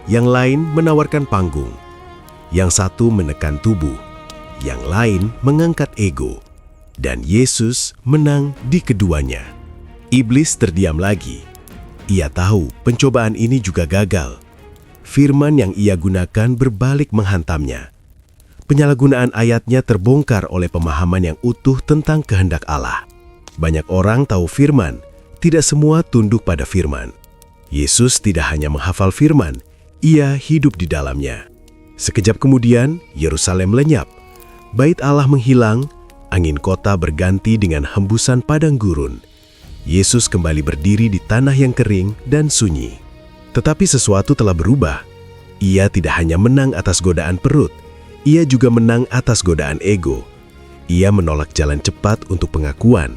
yang lain menawarkan panggung. Yang satu menekan tubuh, yang lain mengangkat ego. Dan Yesus menang di keduanya. Iblis terdiam lagi. Ia tahu pencobaan ini juga gagal. Firman yang ia gunakan berbalik menghantamnya. Penyalahgunaan ayatnya terbongkar oleh pemahaman yang utuh tentang kehendak Allah. Banyak orang tahu firman, tidak semua tunduk pada firman. Yesus tidak hanya menghafal firman, ia hidup di dalamnya. Sekejap kemudian, Yerusalem lenyap. Bait Allah menghilang, angin kota berganti dengan hembusan padang gurun. Yesus kembali berdiri di tanah yang kering dan sunyi. Tetapi sesuatu telah berubah. Ia tidak hanya menang atas godaan perut, ia juga menang atas godaan ego. Ia menolak jalan cepat untuk pengakuan.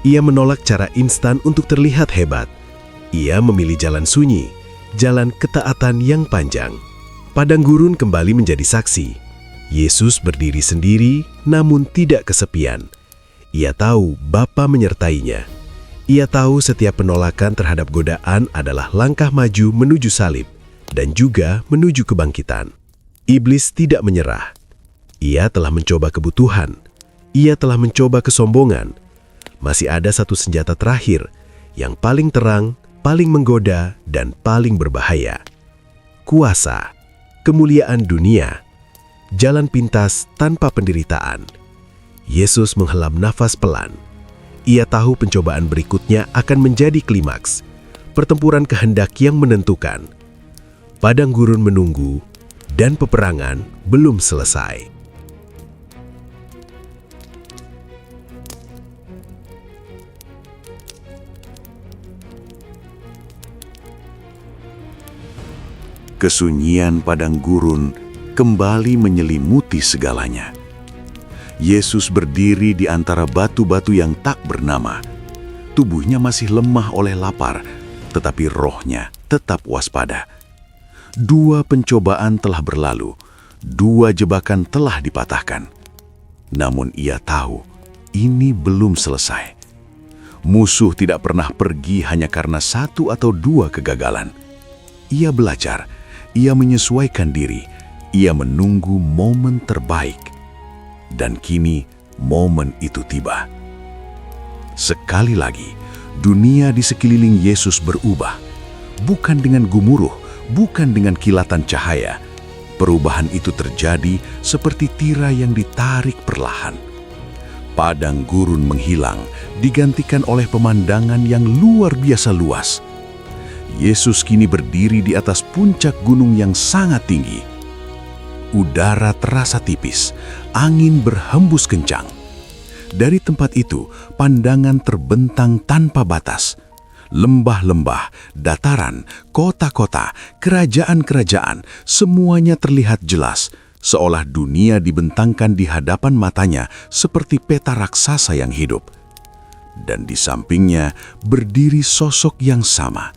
Ia menolak cara instan untuk terlihat hebat. Ia memilih jalan sunyi, jalan ketaatan yang panjang. Padang gurun kembali menjadi saksi. Yesus berdiri sendiri, namun tidak kesepian. Ia tahu Bapa menyertainya. Ia tahu setiap penolakan terhadap godaan adalah langkah maju menuju salib dan juga menuju kebangkitan. Iblis tidak menyerah. Ia telah mencoba kebutuhan. Ia telah mencoba kesombongan. Masih ada satu senjata terakhir yang paling terang, paling menggoda, dan paling berbahaya. Kuasa, kemuliaan dunia, jalan pintas tanpa penderitaan. Yesus menghelam nafas pelan. Ia tahu pencobaan berikutnya akan menjadi klimaks, pertempuran kehendak yang menentukan. Padang gurun menunggu, dan peperangan belum selesai. Kesunyian padang gurun kembali menyelimuti segalanya. Yesus berdiri di antara batu-batu yang tak bernama. Tubuhnya masih lemah oleh lapar, tetapi rohnya tetap waspada. Dua pencobaan telah berlalu, dua jebakan telah dipatahkan. Namun ia tahu, ini belum selesai. Musuh tidak pernah pergi hanya karena satu atau dua kegagalan. Ia belajar, ia menyesuaikan diri, ia menunggu momen terbaik. Dan kini momen itu tiba. Sekali lagi, dunia di sekeliling Yesus berubah. Bukan dengan gemuruh, bukan dengan kilatan cahaya. Perubahan itu terjadi seperti tirai yang ditarik perlahan. Padang gurun menghilang, digantikan oleh pemandangan yang luar biasa luas. Yesus kini berdiri di atas puncak gunung yang sangat tinggi. Udara terasa tipis, angin berhembus kencang. Dari tempat itu, pandangan terbentang tanpa batas. Lembah-lembah, dataran, kota-kota, kerajaan-kerajaan, semuanya terlihat jelas, seolah dunia dibentangkan di hadapan matanya seperti peta raksasa yang hidup. Dan di sampingnya berdiri sosok yang sama.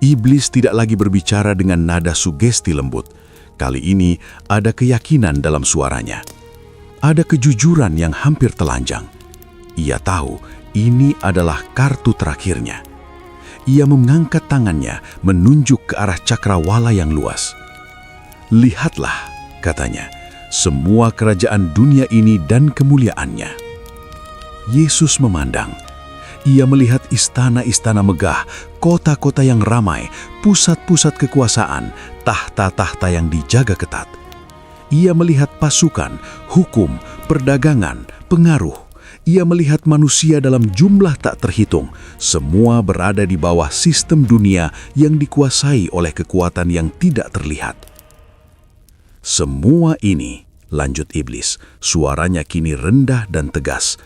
Iblis tidak lagi berbicara dengan nada sugesti lembut. Kali ini ada keyakinan dalam suaranya. Ada kejujuran yang hampir telanjang. Ia tahu ini adalah kartu terakhirnya. Ia mengangkat tangannya menunjuk ke arah cakrawala yang luas. "Lihatlah," katanya, "semua kerajaan dunia ini dan kemuliaannya." Yesus memandang. Ia melihat istana-istana megah, kota-kota yang ramai, pusat-pusat kekuasaan, tahta-tahta yang dijaga ketat. Ia melihat pasukan, hukum, perdagangan, pengaruh. Ia melihat manusia dalam jumlah tak terhitung, semua berada di bawah sistem dunia yang dikuasai oleh kekuatan yang tidak terlihat. "Semua ini," lanjut iblis, suaranya kini rendah dan tegas,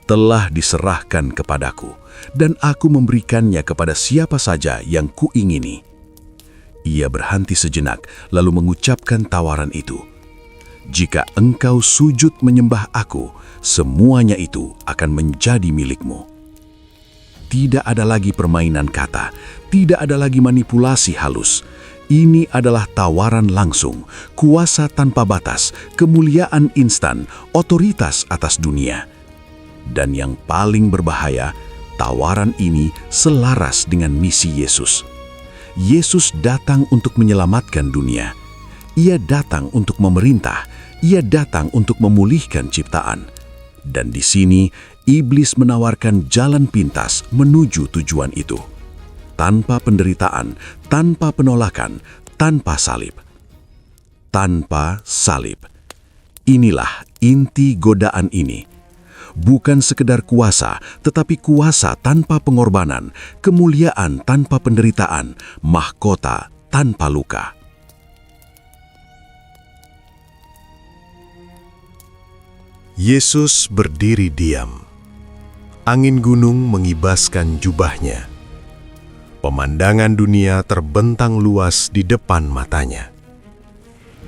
"telah diserahkan kepadaku, dan aku memberikannya kepada siapa saja yang kuingini." Ia berhenti sejenak, lalu mengucapkan tawaran itu. "Jika engkau sujud menyembah aku, semuanya itu akan menjadi milikmu." Tidak ada lagi permainan kata, tidak ada lagi manipulasi halus. Ini adalah tawaran langsung, kuasa tanpa batas, kemuliaan instan, otoritas atas dunia. Dan yang paling berbahaya, tawaran ini selaras dengan misi Yesus. Yesus datang untuk menyelamatkan dunia. Ia datang untuk memerintah, ia datang untuk memulihkan ciptaan. Dan di sini, iblis menawarkan jalan pintas menuju tujuan itu. Tanpa penderitaan, tanpa penolakan, tanpa salib. Tanpa salib. Inilah inti godaan ini. Bukan sekedar kuasa, tetapi kuasa tanpa pengorbanan, kemuliaan tanpa penderitaan, mahkota tanpa luka. Yesus berdiri diam. Angin gunung mengibaskan jubahnya. Pemandangan dunia terbentang luas di depan matanya.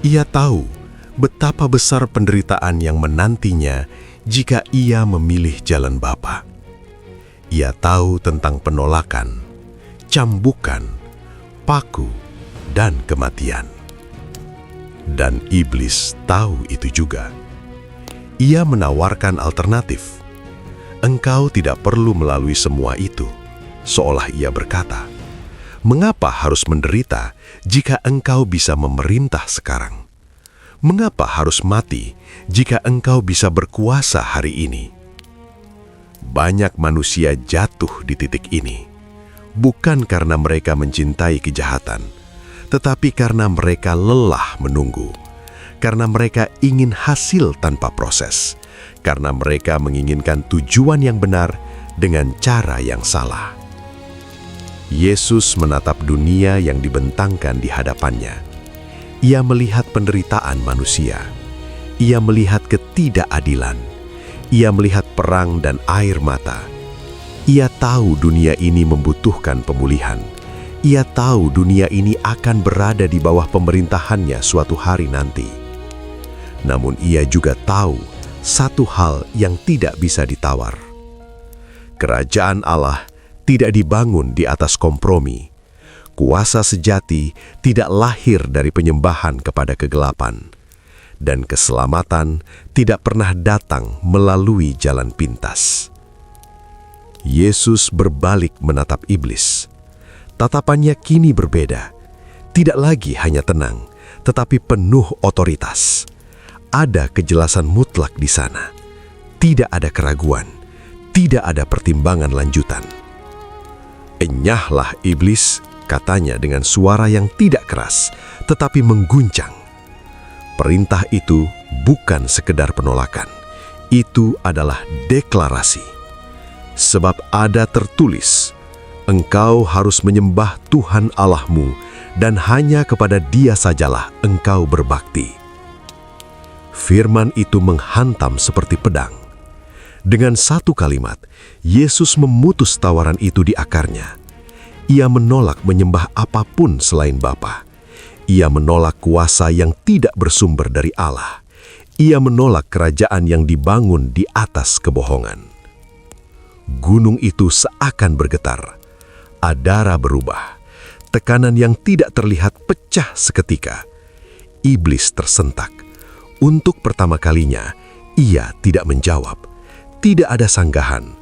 Ia tahu betapa besar penderitaan yang menantinya jika ia memilih jalan Bapa. Ia tahu tentang penolakan, cambukan, paku, dan kematian. Dan iblis tahu itu juga. Ia menawarkan alternatif. "Engkau tidak perlu melalui semua itu," seolah ia berkata. "Mengapa harus menderita jika engkau bisa memerintah sekarang? Mengapa harus mati jika engkau bisa berkuasa hari ini?" Banyak manusia jatuh di titik ini, bukan karena mereka mencintai kejahatan, tetapi karena mereka lelah menunggu. Karena mereka ingin hasil tanpa proses, karena mereka menginginkan tujuan yang benar dengan cara yang salah. Yesus menatap dunia yang dibentangkan di hadapannya. Ia melihat penderitaan manusia. Ia melihat ketidakadilan. Ia melihat perang dan air mata. Ia tahu dunia ini membutuhkan pemulihan. Ia tahu dunia ini akan berada di bawah pemerintahannya suatu hari nanti. Namun ia juga tahu satu hal yang tidak bisa ditawar. Kerajaan Allah tidak dibangun di atas kompromi. Kuasa sejati tidak lahir dari penyembahan kepada kegelapan. Dan keselamatan tidak pernah datang melalui jalan pintas. Yesus berbalik menatap iblis. Tatapannya kini berbeda. Tidak lagi hanya tenang, tetapi penuh otoritas. ada kejelasan mutlak di sana. Tidak ada keraguan, tidak ada pertimbangan lanjutan. "Enyahlah iblis," katanya dengan suara yang tidak keras, tetapi mengguncang. Perintah itu bukan sekedar penolakan. Itu adalah deklarasi. Sebab ada tertulis, "Engkau harus menyembah Tuhan Allahmu, dan hanya kepada Dia sajalah engkau berbakti." Firman itu menghantam seperti pedang. Dengan satu kalimat, Yesus memutus tawaran itu di akarnya. Ia menolak menyembah apapun selain Bapa. Ia menolak kuasa yang tidak bersumber dari Allah. Ia menolak kerajaan yang dibangun di atas kebohongan. Gunung itu seakan bergetar. Adara berubah. Tekanan yang tidak terlihat pecah seketika. Iblis tersentak. Untuk pertama kalinya, ia tidak menjawab. Tidak ada sanggahan.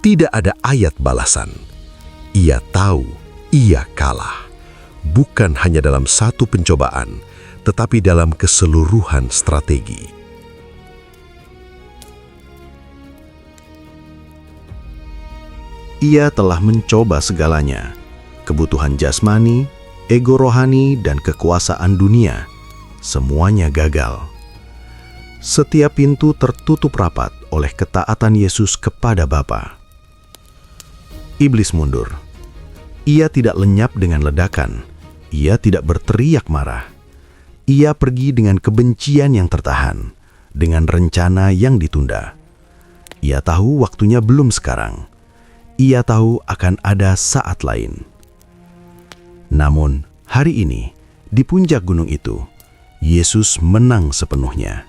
Tidak ada ayat balasan. Ia tahu ia kalah. Bukan hanya dalam satu pencobaan, tetapi dalam keseluruhan strategi. Ia telah mencoba segalanya, kebutuhan jasmani, ego rohani, dan kekuasaan dunia. Semuanya gagal. Setiap pintu tertutup rapat oleh ketaatan Yesus kepada Bapa. Iblis mundur. Ia tidak lenyap dengan ledakan. Ia tidak berteriak marah. Ia pergi dengan kebencian yang tertahan, dengan rencana yang ditunda. Ia tahu waktunya belum sekarang. Ia tahu akan ada saat lain. Namun, hari ini, di puncak gunung itu, Yesus menang sepenuhnya.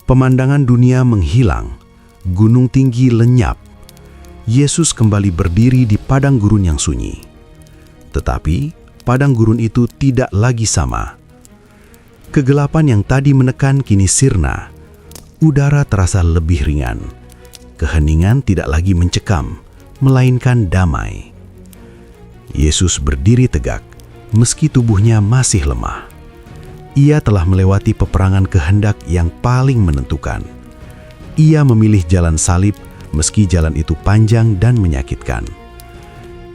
Pemandangan dunia menghilang, gunung tinggi lenyap. Yesus kembali berdiri di padang gurun yang sunyi. Tetapi, padang gurun itu tidak lagi sama. Kegelapan yang tadi menekan kini sirna. Udara terasa lebih ringan. Keheningan tidak lagi mencekam, melainkan damai. Yesus berdiri tegak, meski tubuhnya masih lemah. Ia telah melewati peperangan kehendak yang paling menentukan. Ia memilih jalan salib, meski jalan itu panjang dan menyakitkan.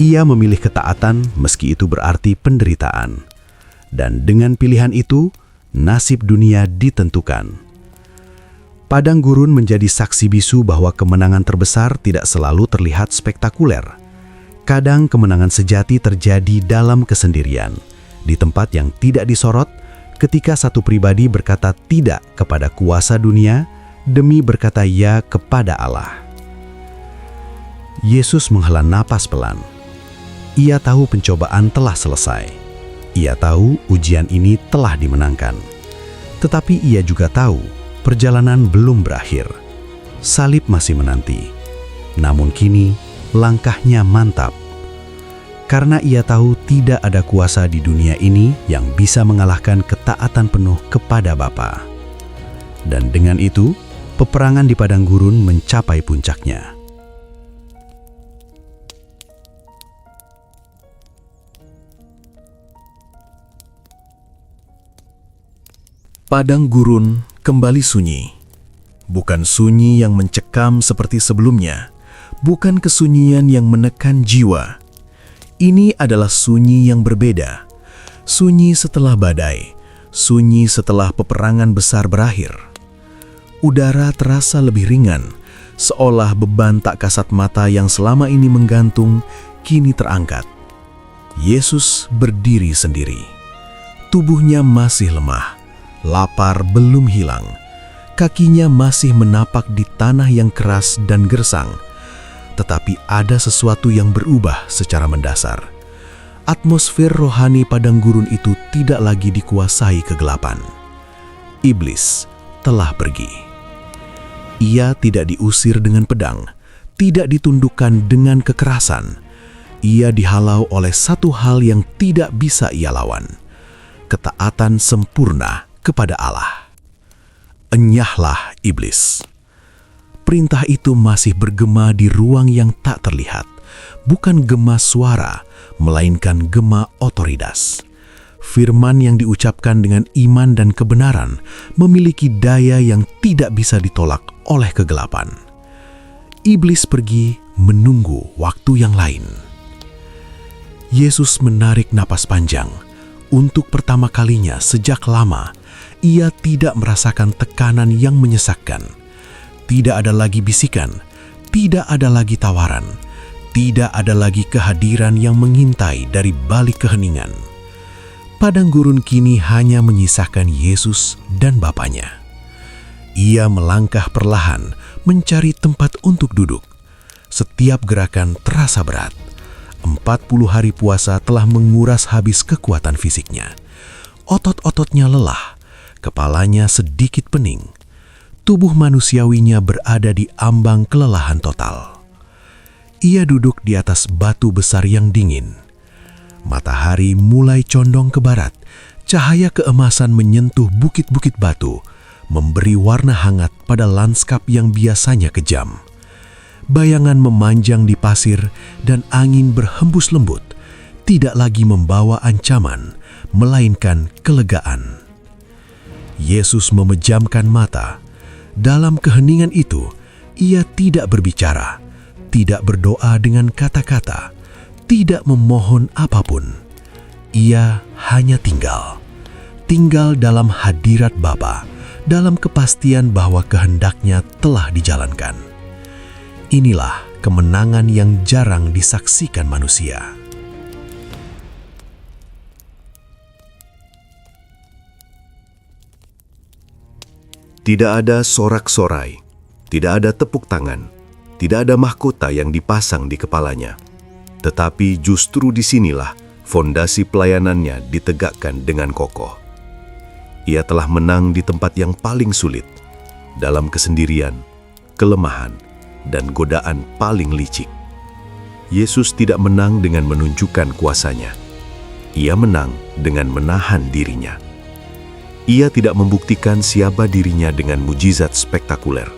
Ia memilih ketaatan, meski itu berarti penderitaan. Dan dengan pilihan itu, nasib dunia ditentukan. Padang gurun menjadi saksi bisu bahwa kemenangan terbesar tidak selalu terlihat spektakuler. Kadang kemenangan sejati terjadi dalam kesendirian, di tempat yang tidak disorot, ketika satu pribadi berkata tidak kepada kuasa dunia demi berkata ya kepada Allah. Yesus menghela napas pelan. Ia tahu pencobaan telah selesai. Ia tahu ujian ini telah dimenangkan. Tetapi ia juga tahu perjalanan belum berakhir. Salib masih menanti. Namun kini, langkahnya mantap. Karena ia tahu tidak ada kuasa di dunia ini yang bisa mengalahkan ketaatan penuh kepada Bapa. Dan dengan itu, peperangan di padang gurun mencapai puncaknya. Padang gurun kembali sunyi. Bukan sunyi yang mencekam seperti sebelumnya. Bukan kesunyian yang menekan jiwa. Ini adalah sunyi yang berbeda. Sunyi setelah badai. Sunyi setelah peperangan besar berakhir. Udara terasa lebih ringan, seolah beban tak kasat mata yang selama ini menggantung, kini terangkat. Yesus berdiri sendiri. Tubuhnya masih lemah. Lapar belum hilang. Kakinya masih menapak di tanah yang keras dan gersang. Tetapi ada sesuatu yang berubah secara mendasar. Atmosfer rohani padang gurun itu tidak lagi dikuasai kegelapan. Iblis telah pergi. Ia tidak diusir dengan pedang, tidak ditundukkan dengan kekerasan. Ia dihalau oleh satu hal yang tidak bisa ia lawan. Ketaatan sempurna kepada Allah. Enyahlah iblis. Perintah itu masih bergema di ruang yang tak terlihat. Bukan gema suara, melainkan gema otoritas. Firman yang diucapkan dengan iman dan kebenaran memiliki daya yang tidak bisa ditolak oleh kegelapan. Iblis pergi menunggu waktu yang lain. Yesus menarik napas panjang. Untuk pertama kalinya sejak lama, ia tidak merasakan tekanan yang menyesakkan. Tidak ada lagi bisikan, tidak ada lagi tawaran, tidak ada lagi kehadiran yang mengintai dari balik keheningan. Padang gurun kini hanya menyisakan Yesus dan Bapanya. Ia melangkah perlahan, mencari tempat untuk duduk. Setiap gerakan terasa berat. 40 hari puasa telah menguras habis kekuatan fisiknya. Otot-ototnya lelah, kepalanya sedikit pening. Tubuh manusiawinya berada di ambang kelelahan total. Ia duduk di atas batu besar yang dingin. Matahari mulai condong ke barat. Cahaya keemasan menyentuh bukit-bukit batu, memberi warna hangat pada lanskap yang biasanya kejam. Bayangan memanjang di pasir dan angin berhembus lembut, tidak lagi membawa ancaman, melainkan kelegaan. Yesus memejamkan mata. Dalam keheningan itu, ia tidak berbicara, tidak berdoa dengan kata-kata, tidak memohon apapun. Ia hanya tinggal dalam hadirat Bapa, dalam kepastian bahwa kehendaknya telah dijalankan. Inilah kemenangan yang jarang disaksikan manusia. Tidak ada sorak-sorai, tidak ada tepuk tangan, tidak ada mahkota yang dipasang di kepalanya. Tetapi justru disinilah fondasi pelayanannya ditegakkan dengan kokoh. Ia telah menang di tempat yang paling sulit, dalam kesendirian, kelemahan, dan godaan paling licik. Yesus tidak menang dengan menunjukkan kuasanya. Ia menang dengan menahan dirinya. Ia tidak membuktikan siapa dirinya dengan mujizat spektakuler.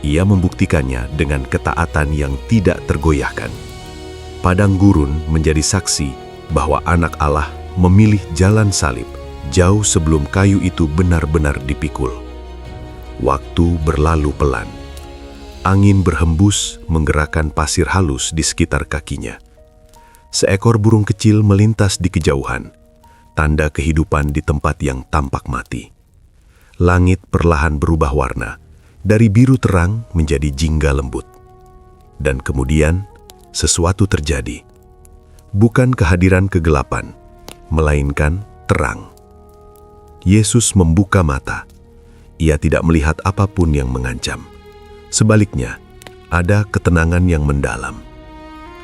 Ia membuktikannya dengan ketaatan yang tidak tergoyahkan. Padang gurun menjadi saksi bahwa Anak Allah memilih jalan salib jauh sebelum kayu itu benar-benar dipikul. Waktu berlalu pelan. Angin berhembus menggerakkan pasir halus di sekitar kakinya. Seekor burung kecil melintas di kejauhan, tanda kehidupan di tempat yang tampak mati. Langit perlahan berubah warna, dari biru terang menjadi jingga lembut. Dan kemudian, sesuatu terjadi. Bukan kehadiran kegelapan, melainkan terang. Yesus membuka mata. Ia tidak melihat apapun yang mengancam. Sebaliknya, ada ketenangan yang mendalam.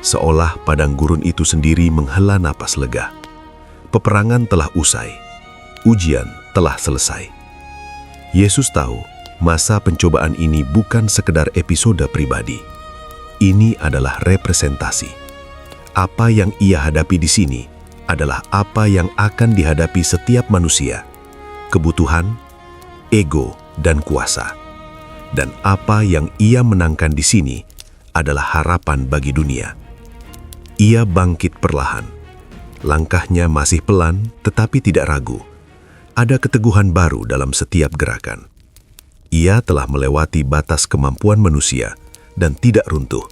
Seolah padang gurun itu sendiri menghela napas lega. Peperangan telah usai. Ujian telah selesai. Yesus tahu masa pencobaan ini bukan sekedar episode pribadi. Ini adalah representasi. Apa yang ia hadapi di sini adalah apa yang akan dihadapi setiap manusia. Kebutuhan, ego, dan kuasa. Dan apa yang ia menangkan di sini adalah harapan bagi dunia. Ia bangkit perlahan. Langkahnya masih pelan tetapi tidak ragu. Ada keteguhan baru dalam setiap gerakan. Ia telah melewati batas kemampuan manusia dan tidak runtuh.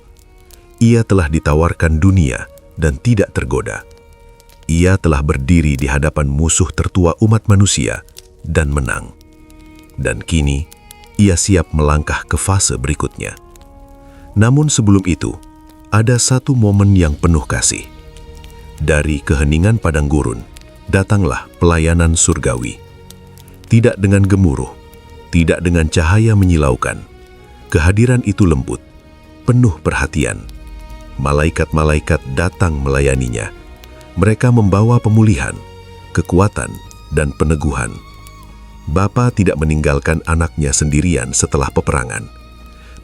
Ia telah ditawarkan dunia dan tidak tergoda. Ia telah berdiri di hadapan musuh tertua umat manusia dan menang. Dan kini, ia siap melangkah ke fase berikutnya. Namun sebelum itu, ada satu momen yang penuh kasih. Dari keheningan padang gurun, datanglah pelayanan surgawi. Tidak dengan gemuruh, tidak dengan cahaya menyilaukan. Kehadiran itu lembut, penuh perhatian. Malaikat-malaikat datang melayaninya. Mereka membawa pemulihan, kekuatan, dan peneguhan. Bapa tidak meninggalkan anaknya sendirian setelah peperangan.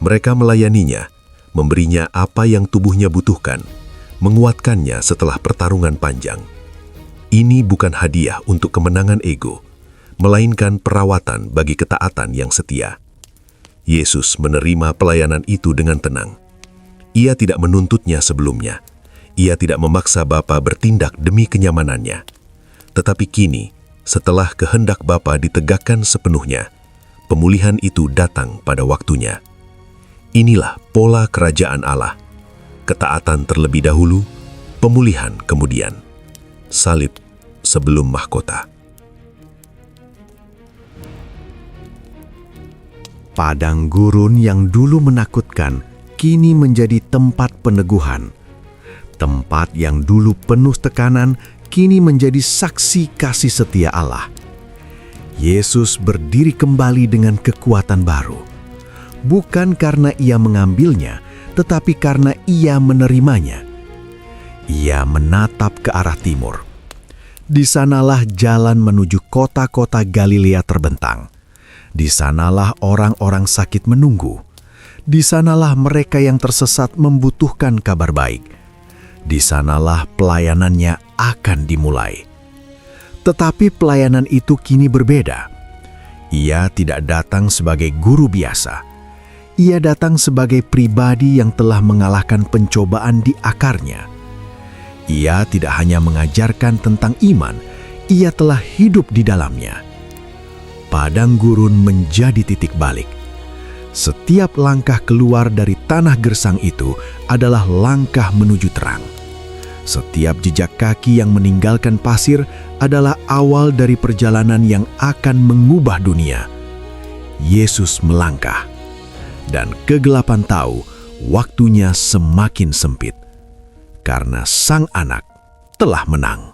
Mereka melayaninya, memberinya apa yang tubuhnya butuhkan, menguatkannya setelah pertarungan panjang. Ini bukan hadiah untuk kemenangan ego, melainkan perawatan bagi ketaatan yang setia. Yesus menerima pelayanan itu dengan tenang. Ia tidak menuntutnya sebelumnya. Ia tidak memaksa Bapa bertindak demi kenyamanannya. Tetapi kini, setelah kehendak Bapa ditegakkan sepenuhnya, pemulihan itu datang pada waktunya. Inilah pola kerajaan Allah. Ketaatan terlebih dahulu, pemulihan kemudian. Salib sebelum mahkota. Padang gurun yang dulu menakutkan kini menjadi tempat peneguhan. Tempat yang dulu penuh tekanan kini menjadi saksi kasih setia Allah. Yesus berdiri kembali dengan kekuatan baru. Bukan karena Ia mengambilnya, tetapi karena Ia menerimanya. Ia menatap ke arah timur. Di sanalah jalan menuju kota-kota Galilea terbentang. Di sanalah orang-orang sakit menunggu. Di sanalah mereka yang tersesat membutuhkan kabar baik. Di sanalah pelayanannya akan dimulai. Tetapi pelayanan itu kini berbeda. Ia tidak datang sebagai guru biasa. Ia datang sebagai pribadi yang telah mengalahkan pencobaan di akarnya. Ia tidak hanya mengajarkan tentang iman, ia telah hidup di dalamnya. Padang gurun menjadi titik balik. Setiap langkah keluar dari tanah gersang itu adalah langkah menuju terang. Setiap jejak kaki yang meninggalkan pasir adalah awal dari perjalanan yang akan mengubah dunia. Yesus melangkah, dan kegelapan tahu waktunya semakin sempit, karena Sang Anak telah menang.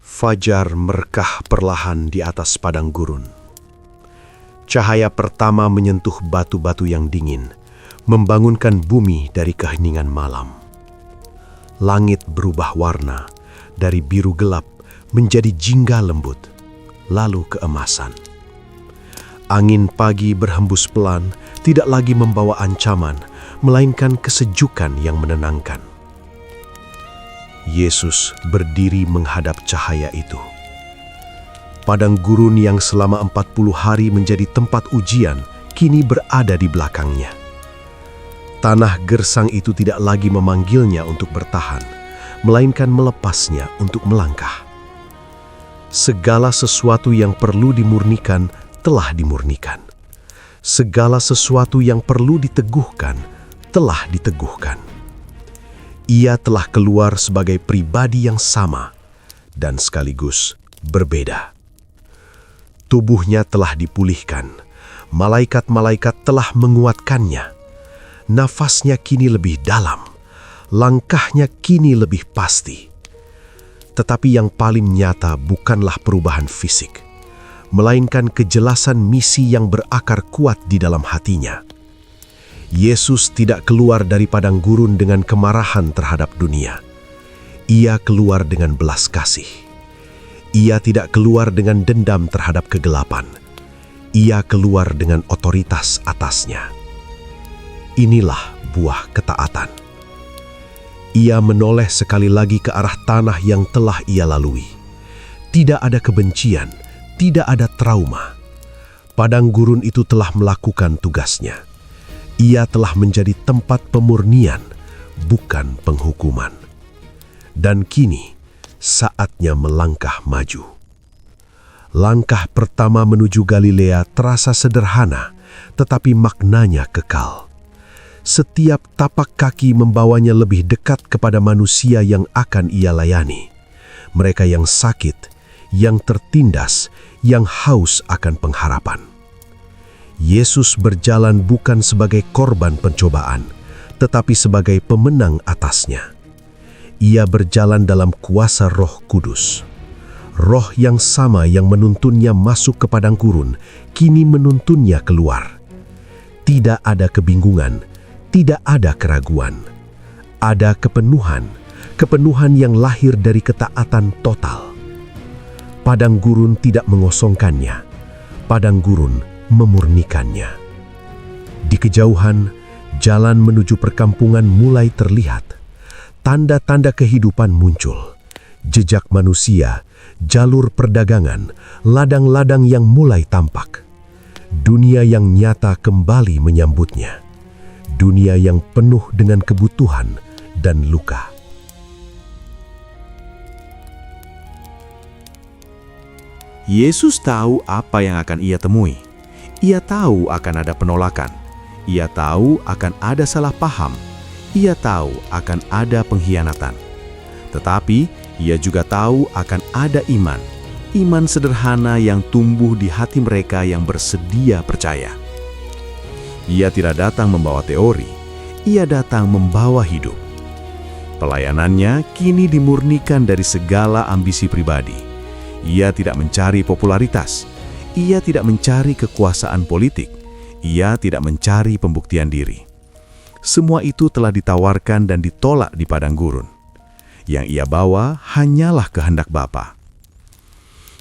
Fajar merkah perlahan di atas padang gurun. Cahaya pertama menyentuh batu-batu yang dingin, membangunkan bumi dari keheningan malam. Langit berubah warna, dari biru gelap menjadi jingga lembut, lalu keemasan. Angin pagi berhembus pelan, tidak lagi membawa ancaman, melainkan kesejukan yang menenangkan. Yesus berdiri menghadap cahaya itu. Padang gurun yang selama 40 hari menjadi tempat ujian, kini berada di belakangnya. Tanah gersang itu tidak lagi memanggilnya untuk bertahan, melainkan melepasnya untuk melangkah. Segala sesuatu yang perlu dimurnikan telah dimurnikan. Segala sesuatu yang perlu diteguhkan telah diteguhkan. Ia telah keluar sebagai pribadi yang sama dan sekaligus berbeda. Tubuhnya telah dipulihkan, malaikat-malaikat telah menguatkannya. Nafasnya kini lebih dalam, langkahnya kini lebih pasti. Tetapi yang paling nyata bukanlah perubahan fisik, melainkan kejelasan misi yang berakar kuat di dalam hatinya. Yesus tidak keluar dari padang gurun dengan kemarahan terhadap dunia. Ia keluar dengan belas kasih. Ia tidak keluar dengan dendam terhadap kegelapan. Ia keluar dengan otoritas atasnya. Inilah buah ketaatan. Ia menoleh sekali lagi ke arah tanah yang telah ia lalui. Tidak ada kebencian, tidak ada trauma. Padang gurun itu telah melakukan tugasnya. Ia telah menjadi tempat pemurnian, bukan penghukuman. Dan kini, saatnya melangkah maju. Langkah pertama menuju Galilea terasa sederhana, tetapi maknanya kekal. Setiap tapak kaki membawanya lebih dekat kepada manusia yang akan ia layani. Mereka yang sakit, yang tertindas, yang haus akan pengharapan. Yesus berjalan bukan sebagai korban pencobaan, tetapi sebagai pemenang atasnya. Ia berjalan dalam kuasa Roh Kudus. Roh yang sama yang menuntunnya masuk ke padang gurun, kini menuntunnya keluar. Tidak ada kebingungan, tidak ada keraguan. Ada kepenuhan, kepenuhan yang lahir dari ketaatan total. Padang gurun tidak mengosongkannya, padang gurun memurnikannya. Di kejauhan, jalan menuju perkampungan mulai terlihat. Tanda-tanda kehidupan muncul. Jejak manusia, jalur perdagangan, ladang-ladang yang mulai tampak. Dunia yang nyata kembali menyambutnya. Dunia yang penuh dengan kebutuhan, dan luka. Yesus tahu apa yang akan ia temui. Ia tahu akan ada penolakan. Ia tahu akan ada salah paham. Ia tahu akan ada pengkhianatan. Tetapi ia juga tahu akan ada iman. Iman sederhana yang tumbuh di hati mereka yang bersedia percaya. Ia tidak datang membawa teori. Ia datang membawa hidup. Pelayanannya kini dimurnikan dari segala ambisi pribadi. Ia tidak mencari popularitas. Ia tidak mencari kekuasaan politik. Ia tidak mencari pembuktian diri. Semua itu telah ditawarkan dan ditolak di padang gurun. Yang ia bawa hanyalah kehendak Bapa.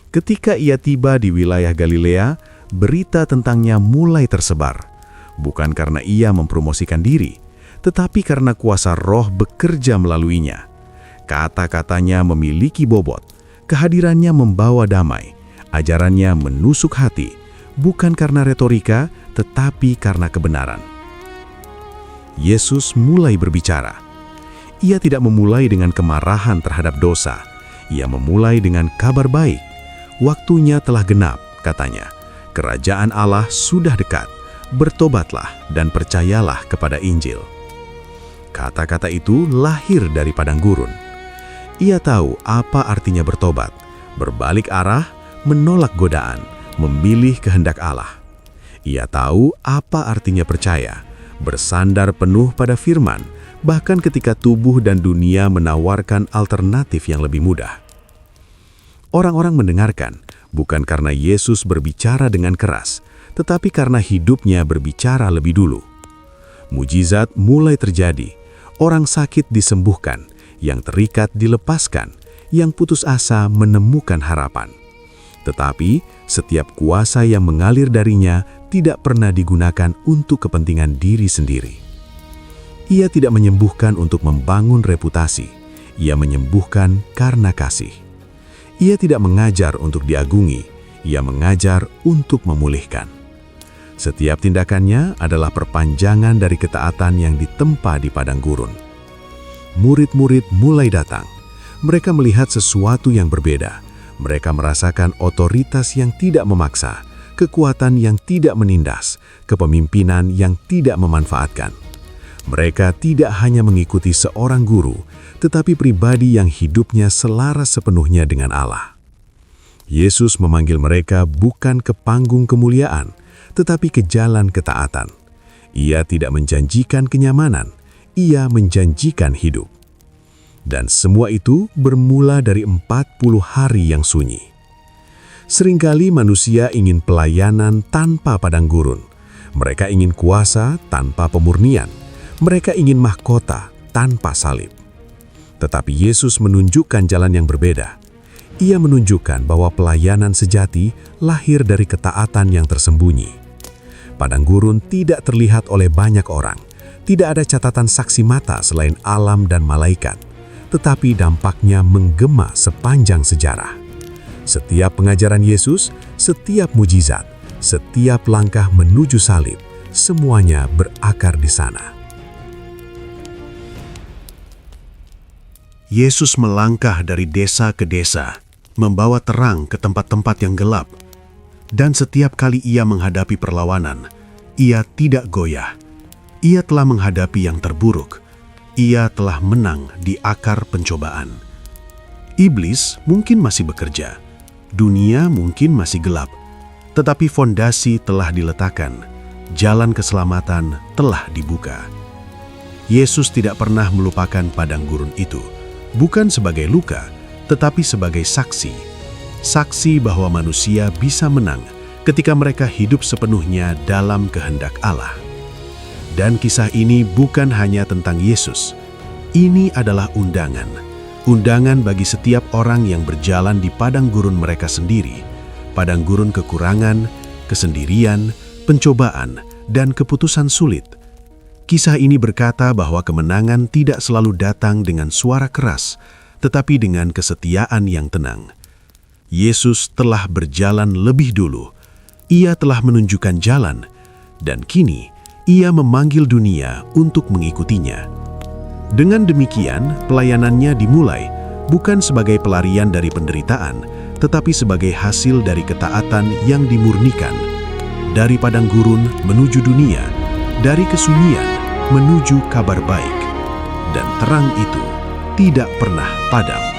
Ketika ia tiba di wilayah Galilea, berita tentangnya mulai tersebar. Bukan karena ia mempromosikan diri, tetapi karena kuasa Roh bekerja melaluinya. Kata-katanya memiliki bobot. Kehadirannya membawa damai, ajarannya menusuk hati, bukan karena retorika, tetapi karena kebenaran. Yesus mulai berbicara. Ia tidak memulai dengan kemarahan terhadap dosa. Ia memulai dengan kabar baik. Waktunya telah genap, katanya. Kerajaan Allah sudah dekat. Bertobatlah dan percayalah kepada Injil. Kata-kata itu lahir dari padang gurun. Ia tahu apa artinya bertobat, berbalik arah, menolak godaan, memilih kehendak Allah. Ia tahu apa artinya percaya, bersandar penuh pada firman, bahkan ketika tubuh dan dunia menawarkan alternatif yang lebih mudah. Orang-orang mendengarkan, bukan karena Yesus berbicara dengan keras, tetapi karena hidupnya berbicara lebih dulu. Mujizat mulai terjadi, orang sakit disembuhkan, yang terikat dilepaskan, yang putus asa menemukan harapan. Tetapi setiap kuasa yang mengalir darinya tidak pernah digunakan untuk kepentingan diri sendiri. Ia tidak menyembuhkan untuk membangun reputasi, ia menyembuhkan karena kasih. Ia tidak mengajar untuk diagungi, ia mengajar untuk memulihkan. Setiap tindakannya adalah perpanjangan dari ketaatan yang ditempa di padang gurun. Murid-murid mulai datang. Mereka melihat sesuatu yang berbeda. Mereka merasakan otoritas yang tidak memaksa, kekuatan yang tidak menindas, kepemimpinan yang tidak memanfaatkan. Mereka tidak hanya mengikuti seorang guru, tetapi pribadi yang hidupnya selaras sepenuhnya dengan Allah. Yesus memanggil mereka bukan ke panggung kemuliaan, tetapi ke jalan ketaatan. Ia tidak menjanjikan kenyamanan, ia menjanjikan hidup. Dan semua itu bermula dari 40 hari yang sunyi. Seringkali manusia ingin pelayanan tanpa padang gurun. Mereka ingin kuasa tanpa pemurnian. Mereka ingin mahkota tanpa salib. Tetapi Yesus menunjukkan jalan yang berbeda. Ia menunjukkan bahwa pelayanan sejati lahir dari ketaatan yang tersembunyi. Padang gurun tidak terlihat oleh banyak orang. Tidak ada catatan saksi mata selain alam dan malaikat, tetapi dampaknya menggema sepanjang sejarah. Setiap pengajaran Yesus, setiap mujizat, setiap langkah menuju salib, semuanya berakar di sana. Yesus melangkah dari desa ke desa, membawa terang ke tempat-tempat yang gelap. Dan setiap kali ia menghadapi perlawanan, ia tidak goyah. Ia telah menghadapi yang terburuk. Ia telah menang di akar pencobaan. Iblis mungkin masih bekerja. Dunia mungkin masih gelap. Tetapi fondasi telah diletakkan. Jalan keselamatan telah dibuka. Yesus tidak pernah melupakan padang gurun itu. Bukan sebagai luka, tetapi sebagai saksi. Saksi bahwa manusia bisa menang ketika mereka hidup sepenuhnya dalam kehendak Allah. Dan kisah ini bukan hanya tentang Yesus. Ini adalah undangan. Undangan bagi setiap orang yang berjalan di padang gurun mereka sendiri. Padang gurun kekurangan, kesendirian, pencobaan, dan keputusan sulit. Kisah ini berkata bahwa kemenangan tidak selalu datang dengan suara keras, tetapi dengan kesetiaan yang tenang. Yesus telah berjalan lebih dulu. Ia telah menunjukkan jalan, dan kini Ia memanggil dunia untuk mengikutinya. Dengan demikian, pelayanannya dimulai bukan sebagai pelarian dari penderitaan, tetapi sebagai hasil dari ketaatan yang dimurnikan. Dari padang gurun menuju dunia, dari kesunyian menuju kabar baik. Dan terang itu tidak pernah padam.